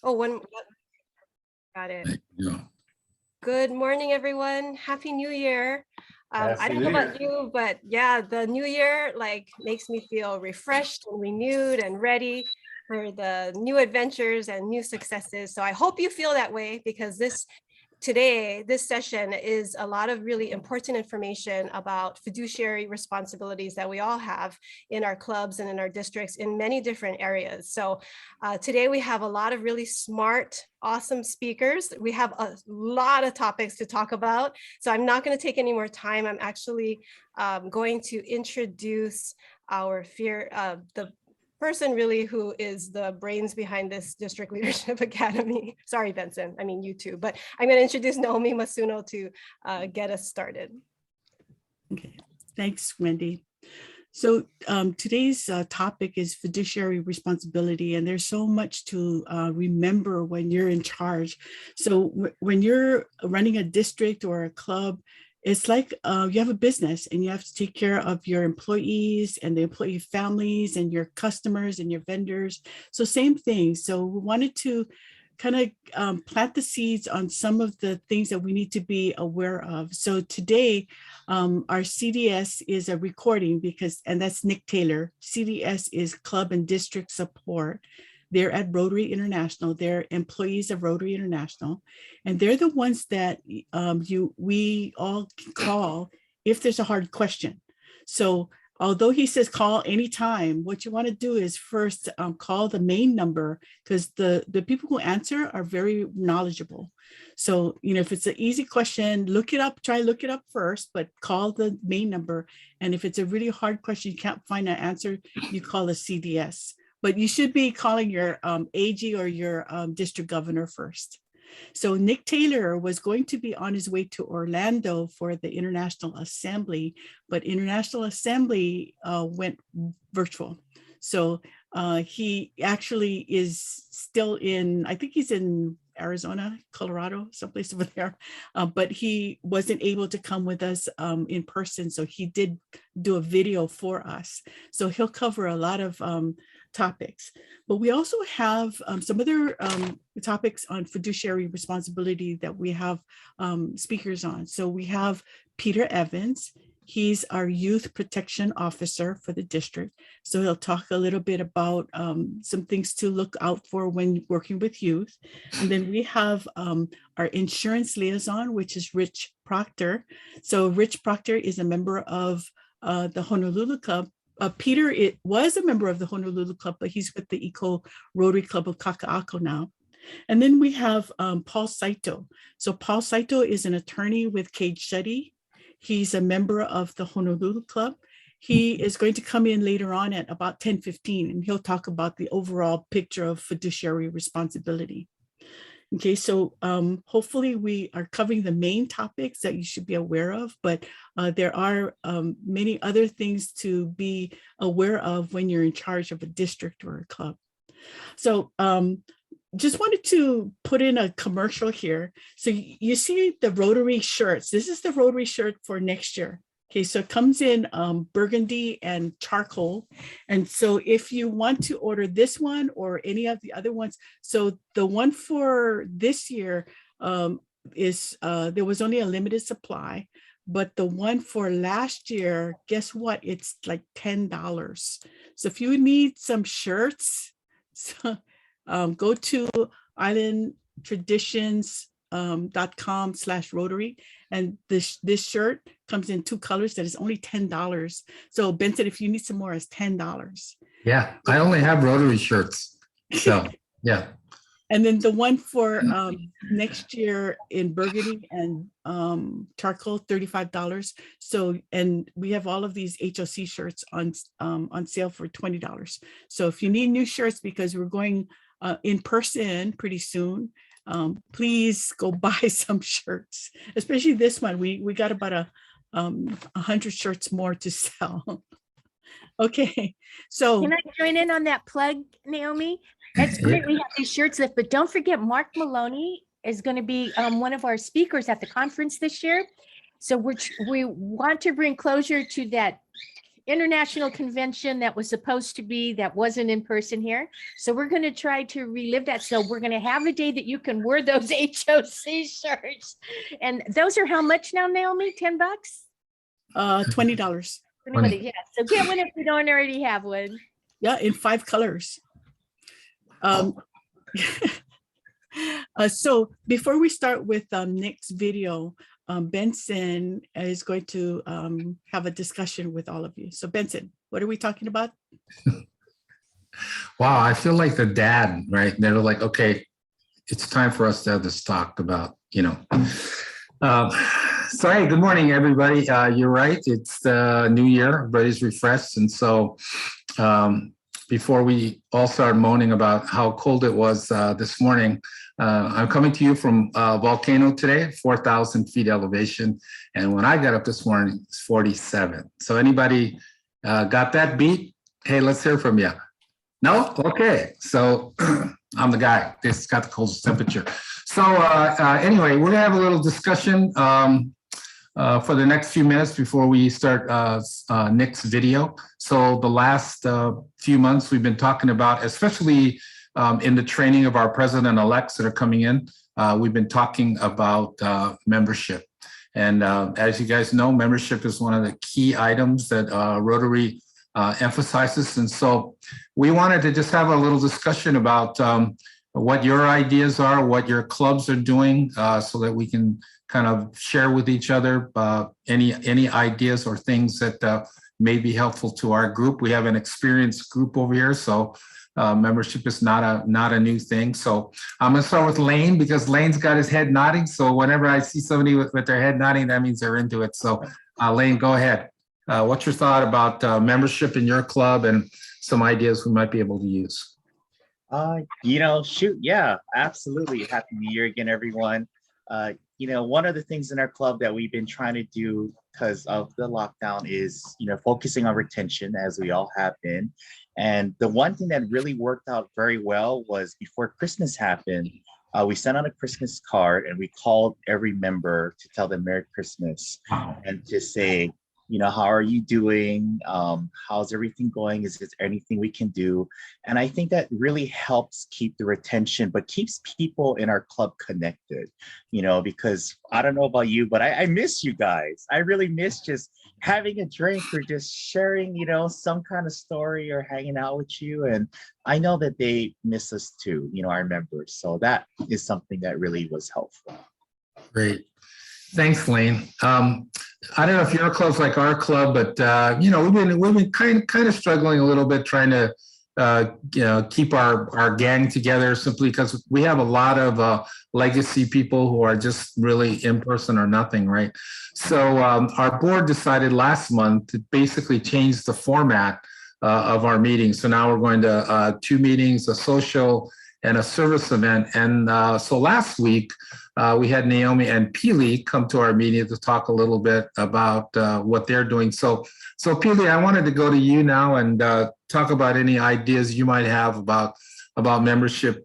Oh, got it. Yeah. Good morning, everyone. Happy New Year. I don't know about you, but yeah, the new year makes me feel refreshed and renewed and ready for the new adventures and new successes. So I hope you feel that way, because this session is a lot of really important information about fiduciary responsibilities that we all have in our clubs and in our districts in many different areas. So today we have a lot of really smart, awesome speakers. We have a lot of topics to talk about. So I'm not going to take any more time. I'm actually going to introduce the person really who is the brains behind this District Leadership Academy. Sorry, Benson, I mean you too, but I'm going to introduce Naomi Masuno to get us started. Okay, thanks, Wendy. So today's topic is fiduciary responsibility, and there's so much to remember when you're in charge. So when you're running a district or a club, it's like you have a business and you have to take care of your employees and the employee families and your customers and your vendors. So same thing. So we wanted to kind of plant the seeds on some of the things that we need to be aware of. So today, our CDS is a recording and that's Nick Taylor. CDS is Club and District Support. They're at Rotary International. They're employees of Rotary International. And they're the ones that we all can call if there's a hard question. So although he says call anytime, what you want to do is first call the main number, because the people who answer are very knowledgeable. So, if it's an easy question, try look it up first, but call the main number. And if it's a really hard question, you can't find an answer, you call a CDS. But you should be calling your AG or your district governor first. So Nick Taylor was going to be on his way to Orlando for the International Assembly, but International Assembly went virtual. So he actually is still I think he's in Arizona, Colorado, someplace over there, but he wasn't able to come with us in person. So he did do a video for us. So he'll cover a lot of topics, but we also have some other topics on fiduciary responsibility that we have speakers on. So we have Peter Evans. He's our youth protection officer for the district. So he'll talk a little bit about some things to look out for when working with youth. And then we have our insurance liaison, which is Rich Proctor. So Rich Proctor is a member of the Honolulu Club. Peter was a member of the Honolulu Club, but he's with the Eco Rotary Club of Kaka'ako now. And then we have Paul Saito. So Paul Saito is an attorney with Cage Shetty. He's a member of the Honolulu Club. He is going to come in later on at about 10:15, and he'll talk about the overall picture of fiduciary responsibility. Okay, so hopefully we are covering the main topics that you should be aware of, but there are many other things to be aware of when you're in charge of a district or a club. So just wanted to put in a commercial here. So you see the Rotary shirts. This is the Rotary shirt for next year. Okay, so it comes in burgundy and charcoal. And so if you want to order this one or any of the other ones, so the one for this year there was only a limited supply, but the one for last year, guess what? It's like $10. So if you need some shirts, go to islandtraditions.com/Rotary. And this shirt comes in 2 colors that is only $10. So Benson, if you need some more, it's $10. Yeah, I only have Rotary shirts. So yeah. And then the one for next year in burgundy and charcoal, $35. So, and we have all of these HOC shirts on sale for $20. So if you need new shirts, because we're going in person pretty soon, please go buy some shirts, especially this one. We got about 100 shirts more to sell. Okay, so can I join in on that plug, Naomi? That's great. We have these shirts left, but don't forget Mark Maloney is going to be one of our speakers at the conference this year. So we want to bring closure to that international convention that was supposed to be, that wasn't in person here. So we're going to try to relive that. So we're going to have a day that you can wear those HOC shirts. And those are how much now, Naomi? $10? $20. Yeah. So get one if you don't already have one. Yeah, in 5 colors. So before we start with Nick's video, Benson is going to have a discussion with all of you. So Benson, what are we talking about? Wow, I feel like the dad, right? They're like, okay, it's time for us to have this talk about, so hey, good morning, everybody. You're right. It's the new year. Everybody's refreshed. And so before we all start moaning about how cold it was this morning, I'm coming to you from Volcano today, 4,000 feet elevation. And when I got up this morning, it's 47. So anybody got that beat? Hey, let's hear from you. No? Okay. So I'm the guy. This got the coldest temperature. So anyway, we're gonna have a little discussion for the next few minutes before we start Nick's video. So the last few months we've been talking about, especially in the training of our president-elects that are coming in, we've been talking about membership. And as you guys know, membership is one of the key items that Rotary emphasizes. And so we wanted to just have a little discussion about what your ideas are, what your clubs are doing, so that we can kind of share with each other any ideas or things that may be helpful to our group. We have an experienced group over here, so membership is not a new thing. So I'm gonna start with Lane because Lane's got his head nodding. So whenever I see somebody with their head nodding, that means they're into it. So Lane, go ahead. What's your thought about membership in your club and some ideas we might be able to use? Shoot, yeah, absolutely. Happy New Year again, everyone. One of the things in our club that we've been trying to do because of the lockdown is, focusing on retention, as we all have been. And the one thing that really worked out very well was before Christmas happened, we sent out a Christmas card and we called every member to tell them Merry Christmas and to say, how are you doing? How's everything going? Is there anything we can do? And I think that really helps keep the retention, but keeps people in our club connected, because I don't know about you, but I miss you guys. I really miss just having a drink or just sharing, some kind of story or hanging out with you. And I know that they miss us too, our members. So that is something that really was helpful. Great. Thanks, Lane. I don't know if your club's like our club, but we've been kind of struggling a little bit trying to keep our gang together, simply because we have a lot of legacy people who are just really in person or nothing, right? So our board decided last month to basically change the format of our meetings. So now we're going to 2 meetings, a social and a service event. And so last week, we had Naomi and Pili come to our meeting to talk a little bit about what they're doing. So Pili, I wanted to go to you now and talk about any ideas you might have about membership,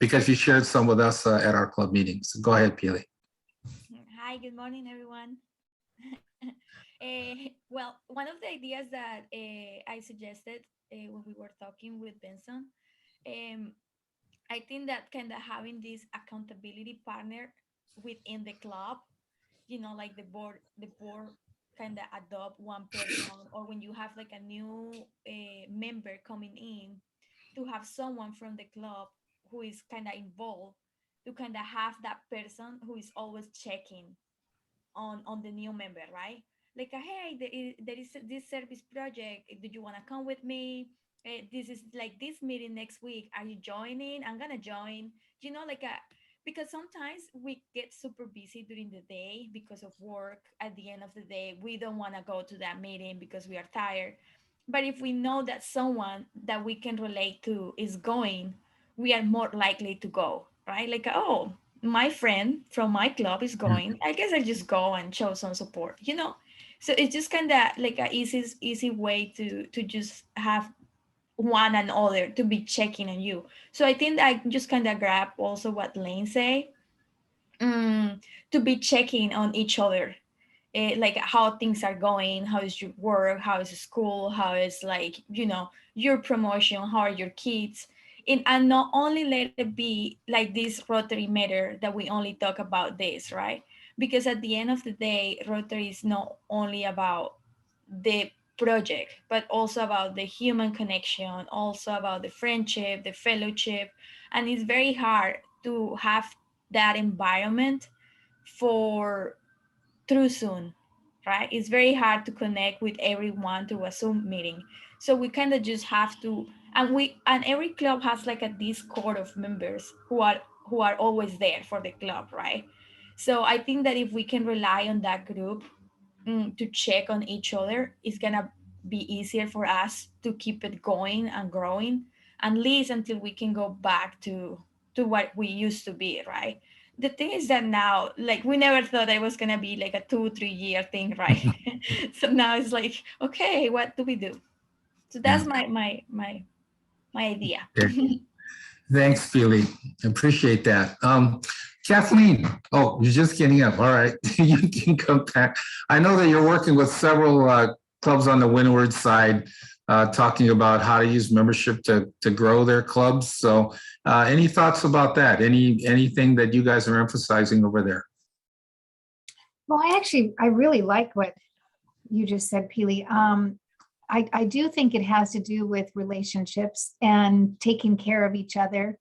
because you shared some with us at our club meetings. So go ahead, Pili. Hi, good morning, everyone. Well, one of the ideas that I suggested when we were talking with Benson, I think that kind of having this accountability partner within the club, like the board kind of adopt one person, or when you have like a new member coming in, to have someone from the club who is kind of involved, to kind of have that person who is always checking on the new member, right? Like, hey, there is this service project. Do you want to come with me? This is like this meeting next week. Are you joining? I'm gonna join. Because sometimes we get super busy during the day because of work. At the end of the day, we don't want to go to that meeting because we are tired. But if we know that someone that we can relate to is going, we are more likely to go, right? Like, oh, my friend from my club is going. I guess I'll just go and show some support, So it's just kind of like an easy way to just have one another to be checking on you. So I think I just kind of grab also what Lane say, to be checking on each other. like how things are going, how is your work, how is school, how is like, you know, your promotion, how are your kids. And not only let it be like this Rotary matter that we only talk about this, right? Because at the end of the day, Rotary is not only about the project, but also about the human connection, also about the friendship, the fellowship. And it's very hard to have that environment for through Zoom, right? It's very hard to connect with everyone through a Zoom meeting. So we kind of just have to, and every club has like a Discord of members who are always there for the club, right? So I think that if we can rely on that group to check on each other, it's gonna be easier for us to keep it going and growing, at least until we can go back to what we used to be, right? The thing is that now, like, we never thought it was gonna be like a 2 3 year thing, right? So now it's like, okay, what do we do? So that's Yeah. my idea. Okay. Thanks, Philly. Appreciate that. Kathleen, oh, you're just getting up. All right, you can come back. I know that you're working with several clubs on the Windward side, talking about how to use membership to grow their clubs. So any thoughts about that? Anything that you guys are emphasizing over there? Well, I really like what you just said, Pili. I do think it has to do with relationships and taking care of each other.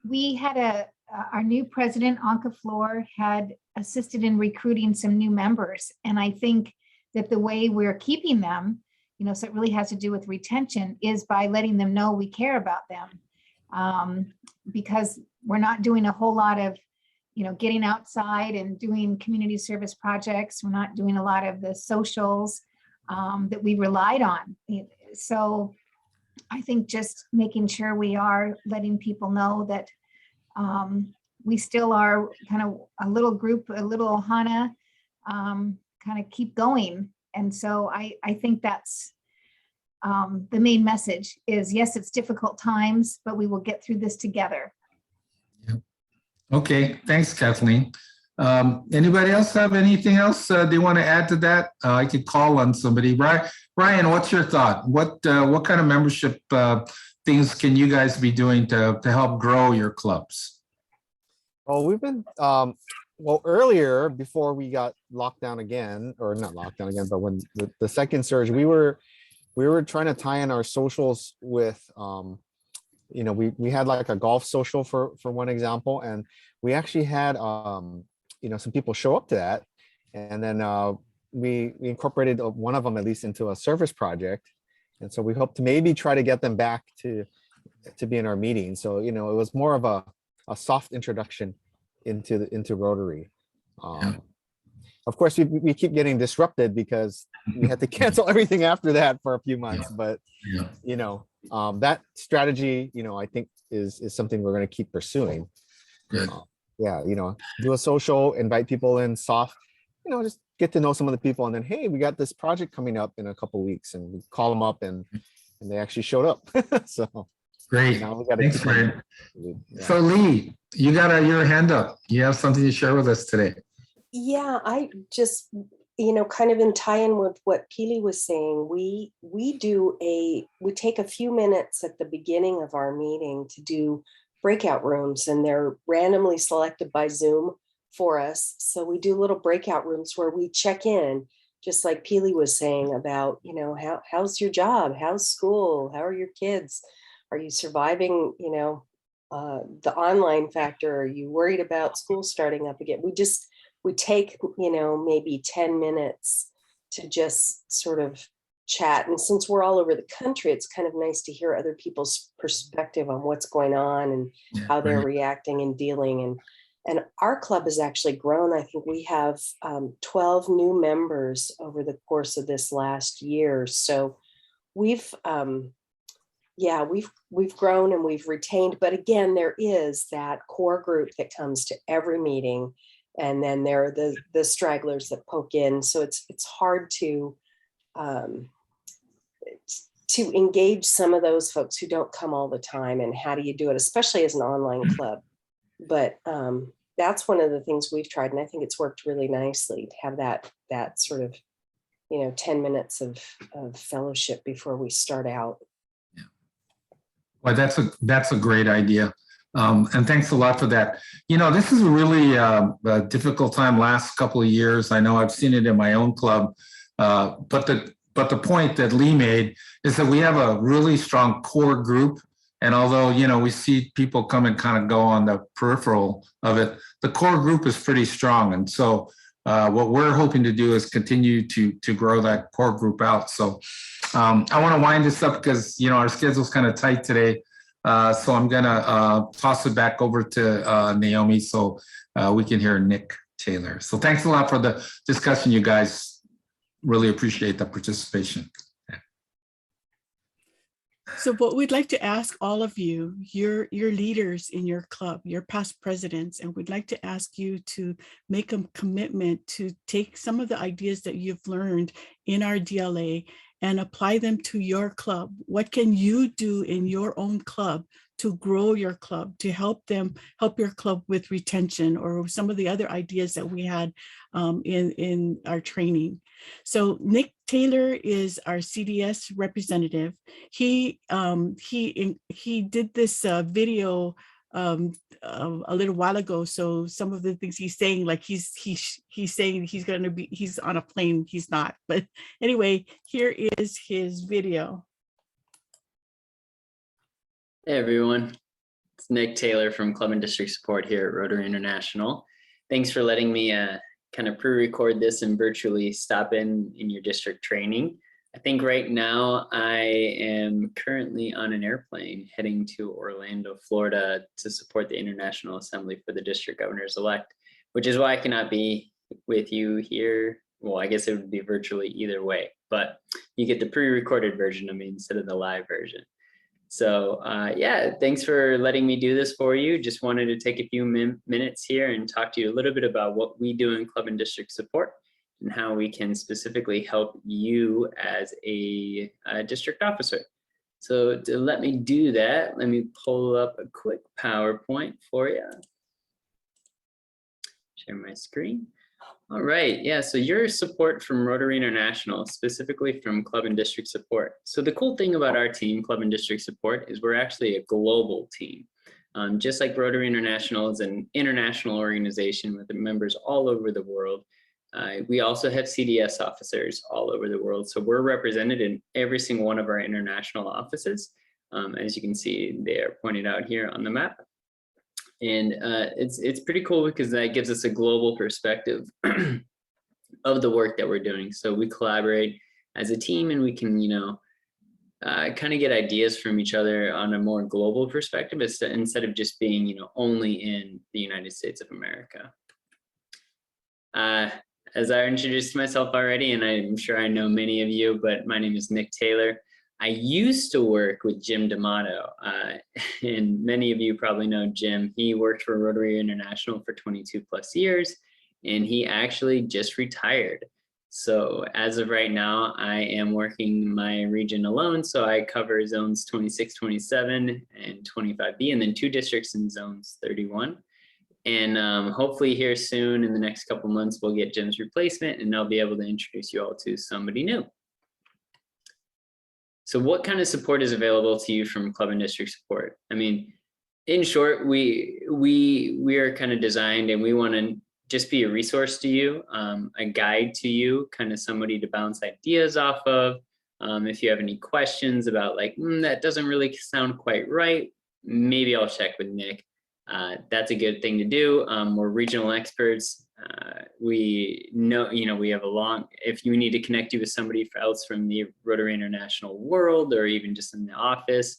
We had our new president, Anka Floor, had assisted in recruiting some new members. And I think that the way we're keeping them, you know, so it really has to do with retention, is by letting them know we care about them. Because we're not doing a whole lot of, you know, getting outside and doing community service projects. We're not doing a lot of the socials that we relied on. So I think just making sure we are letting people know that we still are kind of a little group, a little Ohana, kind of keep going. And so I think that's the main message is, yes, it's difficult times, but we will get through this together. Yep. Okay, thanks, Kathleen. Anybody else have anything else they want to add to that? I could call on somebody. Ryan, what's your thought? What kind of membership things can you guys be doing to help grow your clubs? Well, we've been well, earlier, before we got locked down again, or not locked down again, but when the second surge, we were trying to tie in our socials with you know, we had like a golf social for one example, and we actually had you know, some people show up to that, and then we incorporated one of them at least into a service project, and so we hope to maybe try to get them back to be in our meeting. So, you know, it was more of a soft introduction into Rotary. Of course, we keep getting disrupted because we had to cancel everything after that for a few months. But you know, that strategy, you know, I think is something we're going to keep pursuing. Good. Yeah, you know, do a social, invite people in soft, you know, just get to know some of the people, and then, hey, we got this project coming up in a couple of weeks, and we call them up, and they actually showed up. So great. now we got to Thanks, keep Ryan. yeah. So Lee, you got your hand up. You have something to share with us today. Yeah, I just, you know, kind of in tie-in with what Pili was saying, we take a few minutes at the beginning of our meeting to do breakout rooms, and they're randomly selected by Zoom for us. So we do little breakout rooms where we check in, just like Pili was saying about, you know, how's your job? How's school? How are your kids? Are you surviving, you know, the online factor? Are you worried about school starting up again? We take, you know, maybe 10 minutes to just sort of chat. And since we're all over the country, it's kind of nice to hear other people's perspective on what's going on and how they're reacting and dealing. And our club has actually grown. I think we have 12 new members over the course of this last year. So we've grown and we've retained. But again, there is that core group that comes to every meeting. And then there are the stragglers that poke in. So it's hard to engage some of those folks who don't come all the time. And how do you do it, especially as an online club? But that's one of the things we've tried, and I think it's worked really nicely to have that sort of, 10 minutes of fellowship before we start out. Yeah. Well, that's a great idea. And thanks a lot for that. This is a really a difficult time last couple of years. I know I've seen it in my own club, but the point that Lee made is that we have a really strong core group. And although, we see people come and kind of go on the peripheral of it, the core group is pretty strong. And so what we're hoping to do is continue to grow that core group out. So I want to wind this up because, our schedule's kind of tight today. So I'm going to toss it back over to Naomi so we can hear Nick Taylor. So thanks a lot for the discussion, you guys. Really appreciate the participation. So what we'd like to ask all of you, your leaders in your club, your past presidents, and we'd like to ask you to make a commitment to take some of the ideas that you've learned in our DLA and apply them to your club. What can you do in your own club to grow your club, to help your club with retention or some of the other ideas that we had in our training? So Nick Taylor is our CDS representative. He did this video a little while ago. So some of the things he's saying, like he's saying he's on a plane, he's not. But anyway, here is his video. Hey everyone, it's Nick Taylor from Club and District Support here at Rotary International. Thanks for letting me kind of pre-record this and virtually stop in your district training. I think right now I am currently on an airplane heading to Orlando, Florida to support the International Assembly for the District Governors-elect, which is why I cannot be with you here. Well, I guess it would be virtually either way, but you get the pre-recorded version of me instead of the live version. So yeah, thanks for letting me do this for you. Just wanted to take a few minutes here and talk to you a little bit about what we do in Club and District Support and how we can specifically help you as a district officer. So to let me do that, let me pull up a quick PowerPoint for you. Share my screen. All right, yeah, so your support from Rotary International, specifically from Club and District Support. So the cool thing about our team, Club and District Support, is we're actually a global team. Just like Rotary International is an international organization with members all over the world, we also have CDS officers all over the world. So we're represented in every single one of our international offices. As you can see, they are pointed out here on the map. And it's pretty cool because that gives us a global perspective of the work that we're doing. So we collaborate as a team and we can, kind of get ideas from each other on a more global perspective instead of just being, only in the United States of America. As I introduced myself already, and I'm sure I know many of you, but my name is Nick Taylor. I used to work with Jim D'Amato, and many of you probably know Jim. He worked for Rotary International for 22 plus years, and he actually just retired. So as of right now, I am working my region alone. So I cover zones 26, 27, and 25B, and then 2 districts in zones 31. And hopefully here soon in the next couple months, we'll get Jim's replacement, and I'll be able to introduce you all to somebody new. So what kind of support is available to you from Club and District Support? I mean, in short, we are kind of designed and we want to just be a resource to you, a guide to you, kind of somebody to bounce ideas off of. If you have any questions about like, that doesn't really sound quite right, maybe I'll check with Nick. That's a good thing to do. We're regional experts. We know, we have if you need to connect you with somebody else from the Rotary International world, or even just in the office,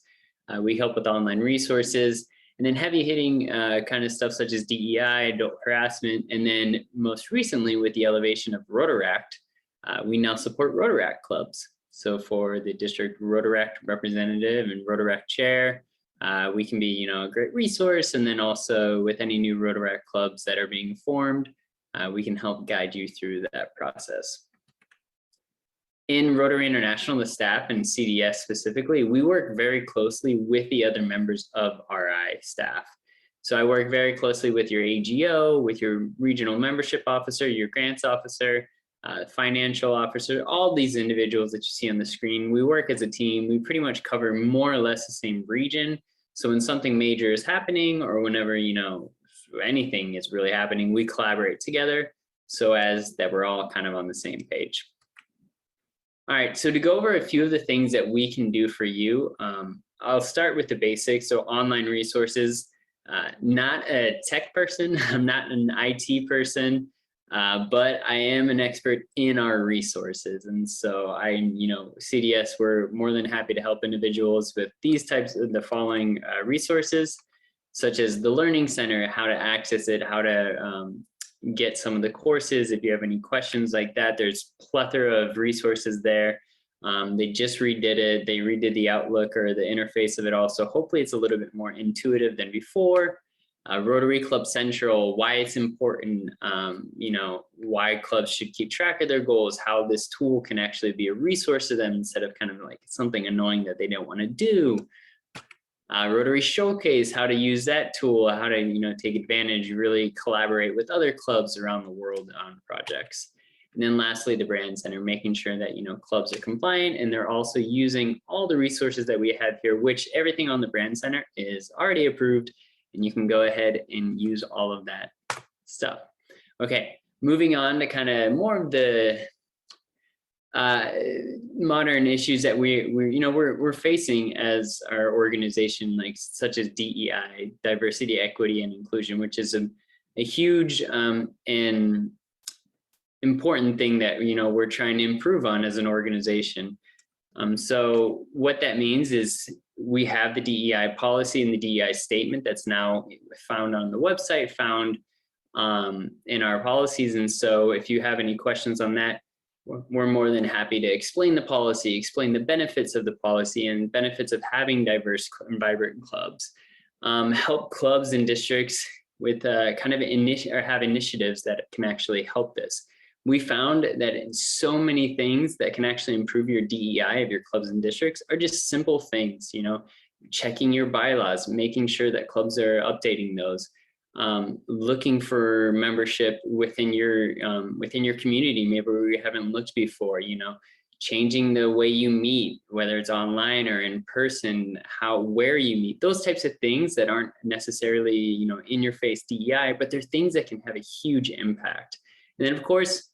we help with online resources, and then heavy hitting kind of stuff such as DEI, adult harassment. And then most recently with the elevation of Rotaract, we now support Rotaract clubs. So for the district Rotaract representative and Rotaract chair, we can be, a great resource. And then also with any new Rotaract clubs that are being formed, we can help guide you through that process. In Rotary International, the staff and CDS specifically, we work very closely with the other members of RI staff. So I work very closely with your AGO, with your regional membership officer, your grants officer, financial officer, all these individuals that you see on the screen. We work as a team. We pretty much cover more or less the same region. So when something major is happening, or whenever, you know, anything is really happening, we collaborate together so as that we're all kind of on the same page. All right, so to go over a few of the things that we can do for you, I'll start with the basics. So online resources, not a tech person, I'm not an IT person, but I am an expert in our resources. And so CDS, we're more than happy to help individuals with these types of the following resources, such as the Learning Center, how to access it, how to get some of the courses. If you have any questions like that, there's a plethora of resources there. They just redid it. They redid the Outlook or the interface of it all. So hopefully it's a little bit more intuitive than before. Rotary Club Central, why it's important, why clubs should keep track of their goals, how this tool can actually be a resource to them instead of kind of like something annoying that they don't want to do. Rotary Showcase, how to use that tool, how to take advantage, really collaborate with other clubs around the world on projects. And then lastly, the Brand Center, making sure that clubs are compliant and they're also using all the resources that we have here, which everything on the Brand Center is already approved, and you can go ahead and use all of that stuff. Okay, moving on to kind of more of the modern issues that we're facing as our organization, like such as DEI, diversity, equity, and inclusion, which is a huge and important thing that we're trying to improve on as an organization. So what that means is we have the DEI policy and the DEI statement that's now found on the website, found in our policies. And so if you have any questions on that, we're more than happy to explain the policy, explain the benefits of the policy and benefits of having diverse and vibrant clubs, help clubs and districts with kind of have initiatives that can actually help this. We found that so many things that can actually improve your DEI of your clubs and districts are just simple things, checking your bylaws, making sure that clubs are updating those, looking for membership within your community, maybe where you haven't looked before, changing the way you meet, whether it's online or in person, where you meet, those types of things that aren't necessarily, in your face DEI, but they're things that can have a huge impact. And then of course,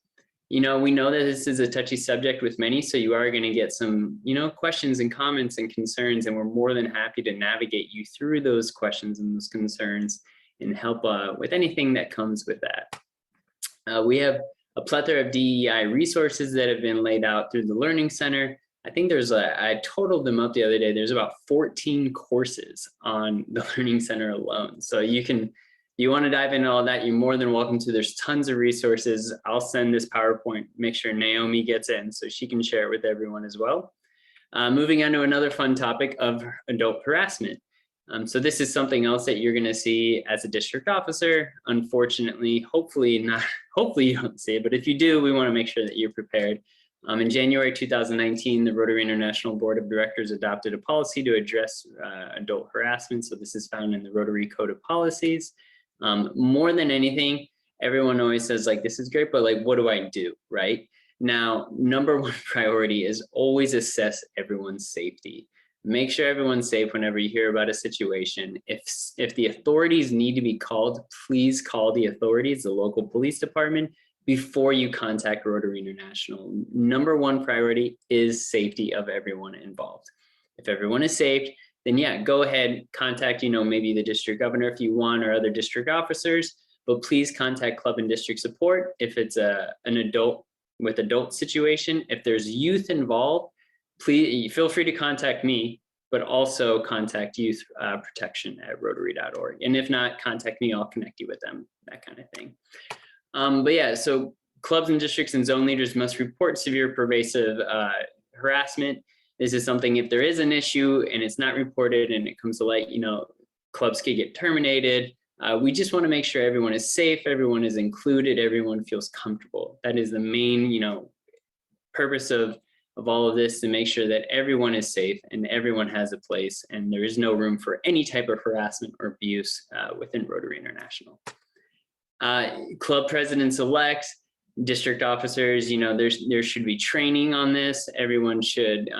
we know that this is a touchy subject with many, so you are going to get some, questions and comments and concerns, and we're more than happy to navigate you through those questions and those concerns and help with anything that comes with that. We have a plethora of DEI resources that have been laid out through the Learning Center. I think I totaled them up the other day. There's about 14 courses on the Learning Center alone. So you want to dive into all that, you're more than welcome to. There's tons of resources. I'll send this PowerPoint, make sure Naomi gets it, and so she can share it with everyone as well. Moving on to another fun topic of adult harassment. So this is something else that you're going to see as a district officer. Unfortunately, hopefully you don't see it, but if you do, we want to make sure that you're prepared. In January 2019, the Rotary International Board of Directors adopted a policy to address adult harassment. So this is found in the Rotary Code of Policies. More than anything, everyone always says like, this is great, but like, what do I do, right? Now, number one priority is always assess everyone's safety. Make sure everyone's safe whenever you hear about a situation. If the authorities need to be called, please call the authorities, the local police department, before you contact Rotary International. Number one priority is safety of everyone involved. If everyone is safe, then yeah, go ahead, contact, maybe the district governor if you want, or other district officers, but please contact club and district support if it's an adult with adult situation. If there's youth involved, please feel free to contact me, but also contact youth protection at rotary.org. And if not, contact me, I'll connect you with them, that kind of thing. But yeah, so clubs and districts and zone leaders must report severe pervasive harassment. This is something, if there is an issue and it's not reported and it comes to light, clubs could get terminated. We just want to make sure everyone is safe, everyone is included, everyone feels comfortable. That is the main, purpose of of all of this to make sure that everyone is safe and everyone has a place and there is no room for any type of harassment or abuse within Rotary International. Club presidents-elect, district officers, you know, there should be training on this. Everyone should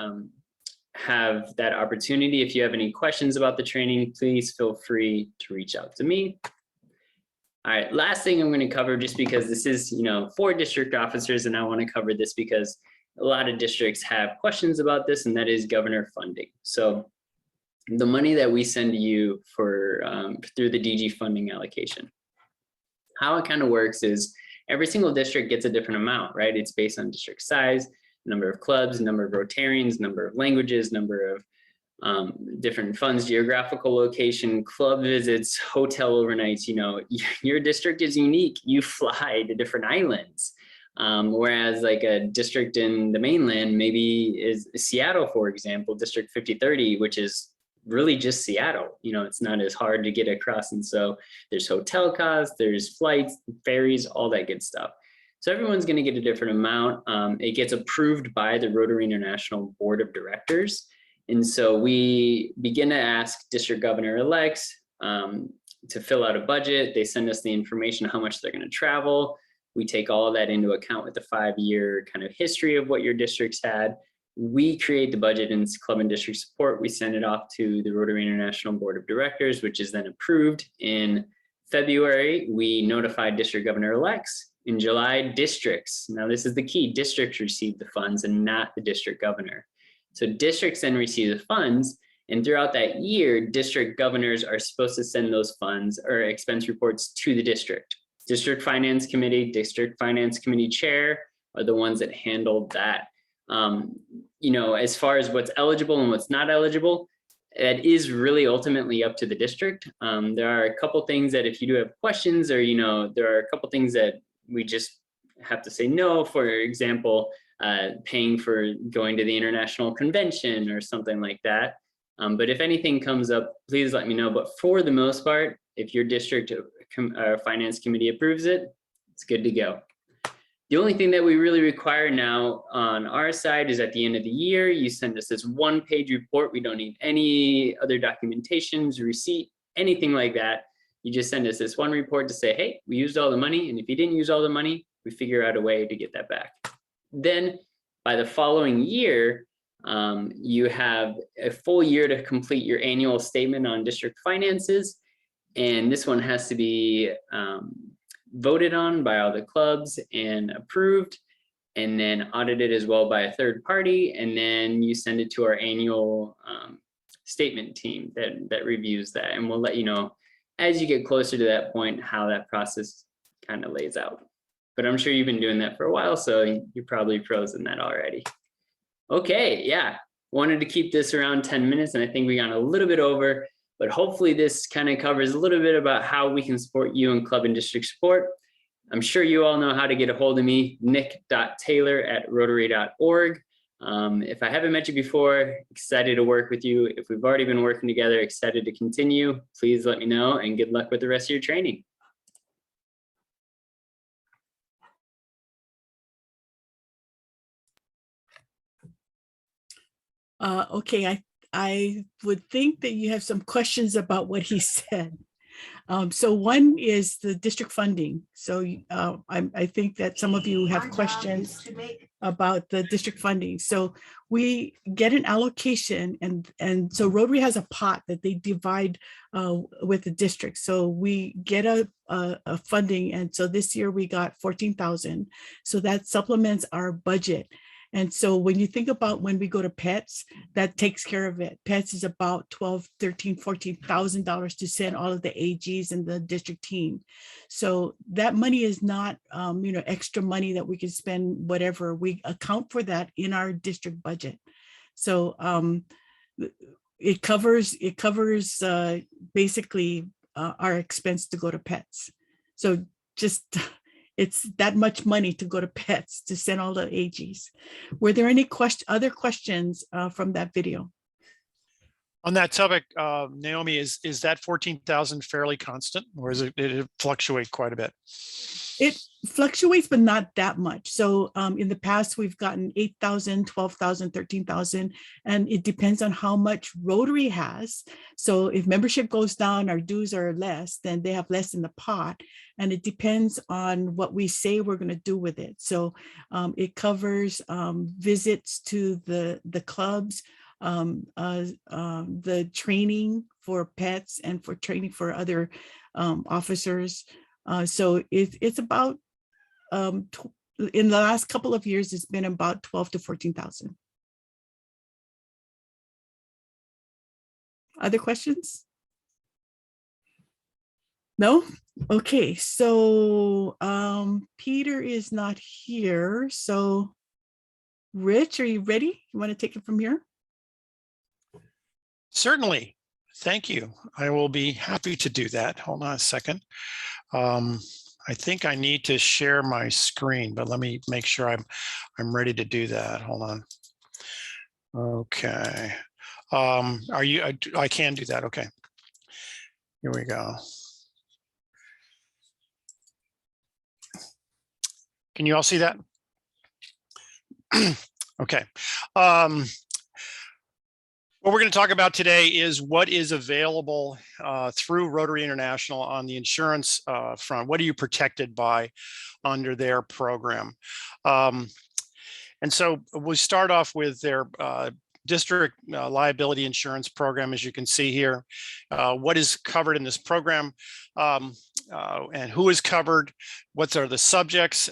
have that opportunity. If you have any questions about the training, please feel free to reach out to me. All right, last thing I'm going to cover, just because this is, you know, for district officers, and I want to cover this because a lot of districts have questions about this, and that is governor funding. So the money that we send to you for through the DG funding allocation, how it kind of works is every single district gets a different amount, right? It's based on district size, number of clubs, number of Rotarians, number of languages, number of different funds, geographical location, club visits, hotel overnights. You know, your district is unique. You fly to different islands. Whereas like a district in the mainland maybe is Seattle, for example, District 5030, which is really just Seattle. You know, it's not as hard to get across. And so there's hotel costs, there's flights, ferries, all that good stuff. So everyone's going to get a different amount. It gets approved by the Rotary International Board of Directors. And so we begin to ask district governor-elects to fill out a budget. They send us the information, how much they're going to travel. We take all of that into account with the 5-year kind of history of what your district's had. We create the budget in Club and District Support. We send it off to the Rotary International Board of Directors, which is then approved. In February, we notify district governor-elects. In July, districts. Now this is the key, districts receive the funds and not the district governor. So districts then receive the funds, and throughout that year, district governors are supposed to send those funds or expense reports to the district. District Finance Committee, District Finance Committee Chair are the ones that handle that. You know, as far as what's eligible and what's not eligible, it is really ultimately up to the district. There are a couple things that if you do have questions, or, you know, there are a couple things that we just have to say no. For example, paying for going to the international convention or something like that. But if anything comes up, please let me know. But for the most part, if your district finance committee approves it, it's good to go. The only thing that we really require now on our side is at the end of the year, you send us this 1-page report. We don't need any other documentations, receipt, anything like that. You just send us this one report to say, hey, we used all the money. And if you didn't use all the money, we figure out a way to get that back. Then by the following year, you have a full year to complete your annual statement on district finances. And this one has to be voted on by all the clubs and approved, and then audited as well by a third party. And then you send it to our annual statement team that reviews that. And we'll let you know as you get closer to that point how that process kind of lays out. But I'm sure you've been doing that for a while, so you're probably pros in that already. Okay, yeah, wanted to keep this around 10 minutes, and I think we got a little bit over, but hopefully this kind of covers a little bit about how we can support you in club and district support. I'm sure you all know how to get a hold of me, nick.taylor@rotary.org. If I haven't met you before, excited to work with you. If we've already been working together, excited to continue. Please let me know, and good luck with the rest of your training. Okay, I would think that you have some questions about what he said. So one is the district funding. So I think that some of you have questions about the district funding. So we get an allocation, and so Rotary has a pot that they divide with the district. So we get a funding, and so this year we got 14,000. So that supplements our budget. And so when you think about when we go to pets, that takes care of it. Pets is about $12,000, $13,000, $14,000 to send all of the AGs and the district team. So that money is not, extra money that we can spend whatever. We account for that in our district budget. So it covers basically our expense to go to pets. So just it's that much money to go to pets to send all the AGs. Were there any other questions from that video? On that topic, Naomi, is that 14,000 fairly constant, or is it fluctuate quite a bit? It fluctuates, but not that much. So in the past, we've gotten 8,000, 12,000, 13,000, and it depends on how much Rotary has. So if membership goes down, our dues are less, then they have less in the pot. And it depends on what we say we're going to do with it. So it covers visits to the clubs, the training for pets and for training for other officers. So it's about, in the last couple of years, it's been about 12 to 14,000. Other questions? No? Okay, so Peter is not here. So Rich, are you ready? You want to take it from here? Certainly. Thank you. I will be happy to do that. Hold on a second. I think I need to share my screen, but let me make sure I'm ready to do that. Hold on. Okay. Are you? I can do that. Okay. Here we go. Can you all see that? Okay. What we're going to talk about today is what is available through Rotary International on the insurance front. What are you protected by under their program? And so we start off with their district liability insurance program, as you can see here. What is covered in this program and who is covered? What are the subjects,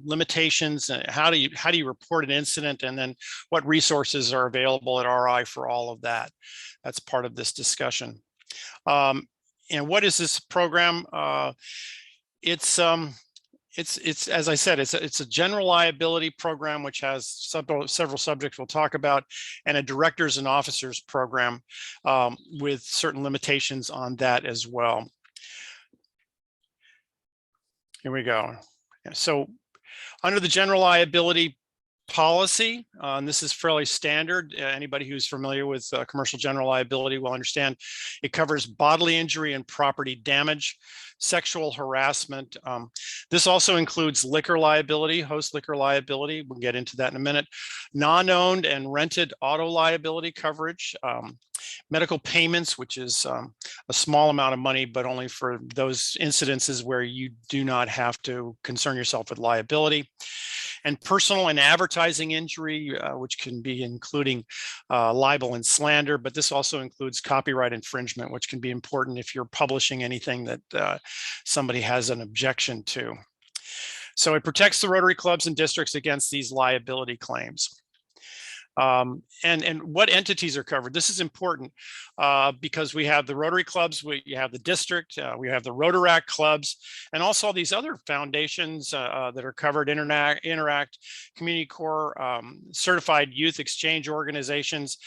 limitations, and how do you report an incident, and then what resources are available at RI for all of that? That's part of this discussion. And what is this program? It's as I said, it's a general liability program which has several subjects we'll talk about, and a directors and officers program with certain limitations on that as well. Here we go. So under the general liability policy, and this is fairly standard. Anybody who's familiar with commercial general liability will understand it covers bodily injury and property damage, sexual harassment. This also includes liquor liability, host liquor liability. We'll get into that in a minute. Non-owned and rented auto liability coverage, medical payments, which is a small amount of money, but only for those incidences where you do not have to concern yourself with liability. And personal and advertising injury, which can be including libel and slander, but this also includes copyright infringement, which can be important if you're publishing anything that somebody has an objection to. So it protects the Rotary clubs and districts against these liability claims. And what entities are covered? This is important because we have the Rotary clubs, we have the district, we have the Rotaract clubs, and also these other foundations that are covered: Interact, Community Corps, Certified Youth Exchange Organizations.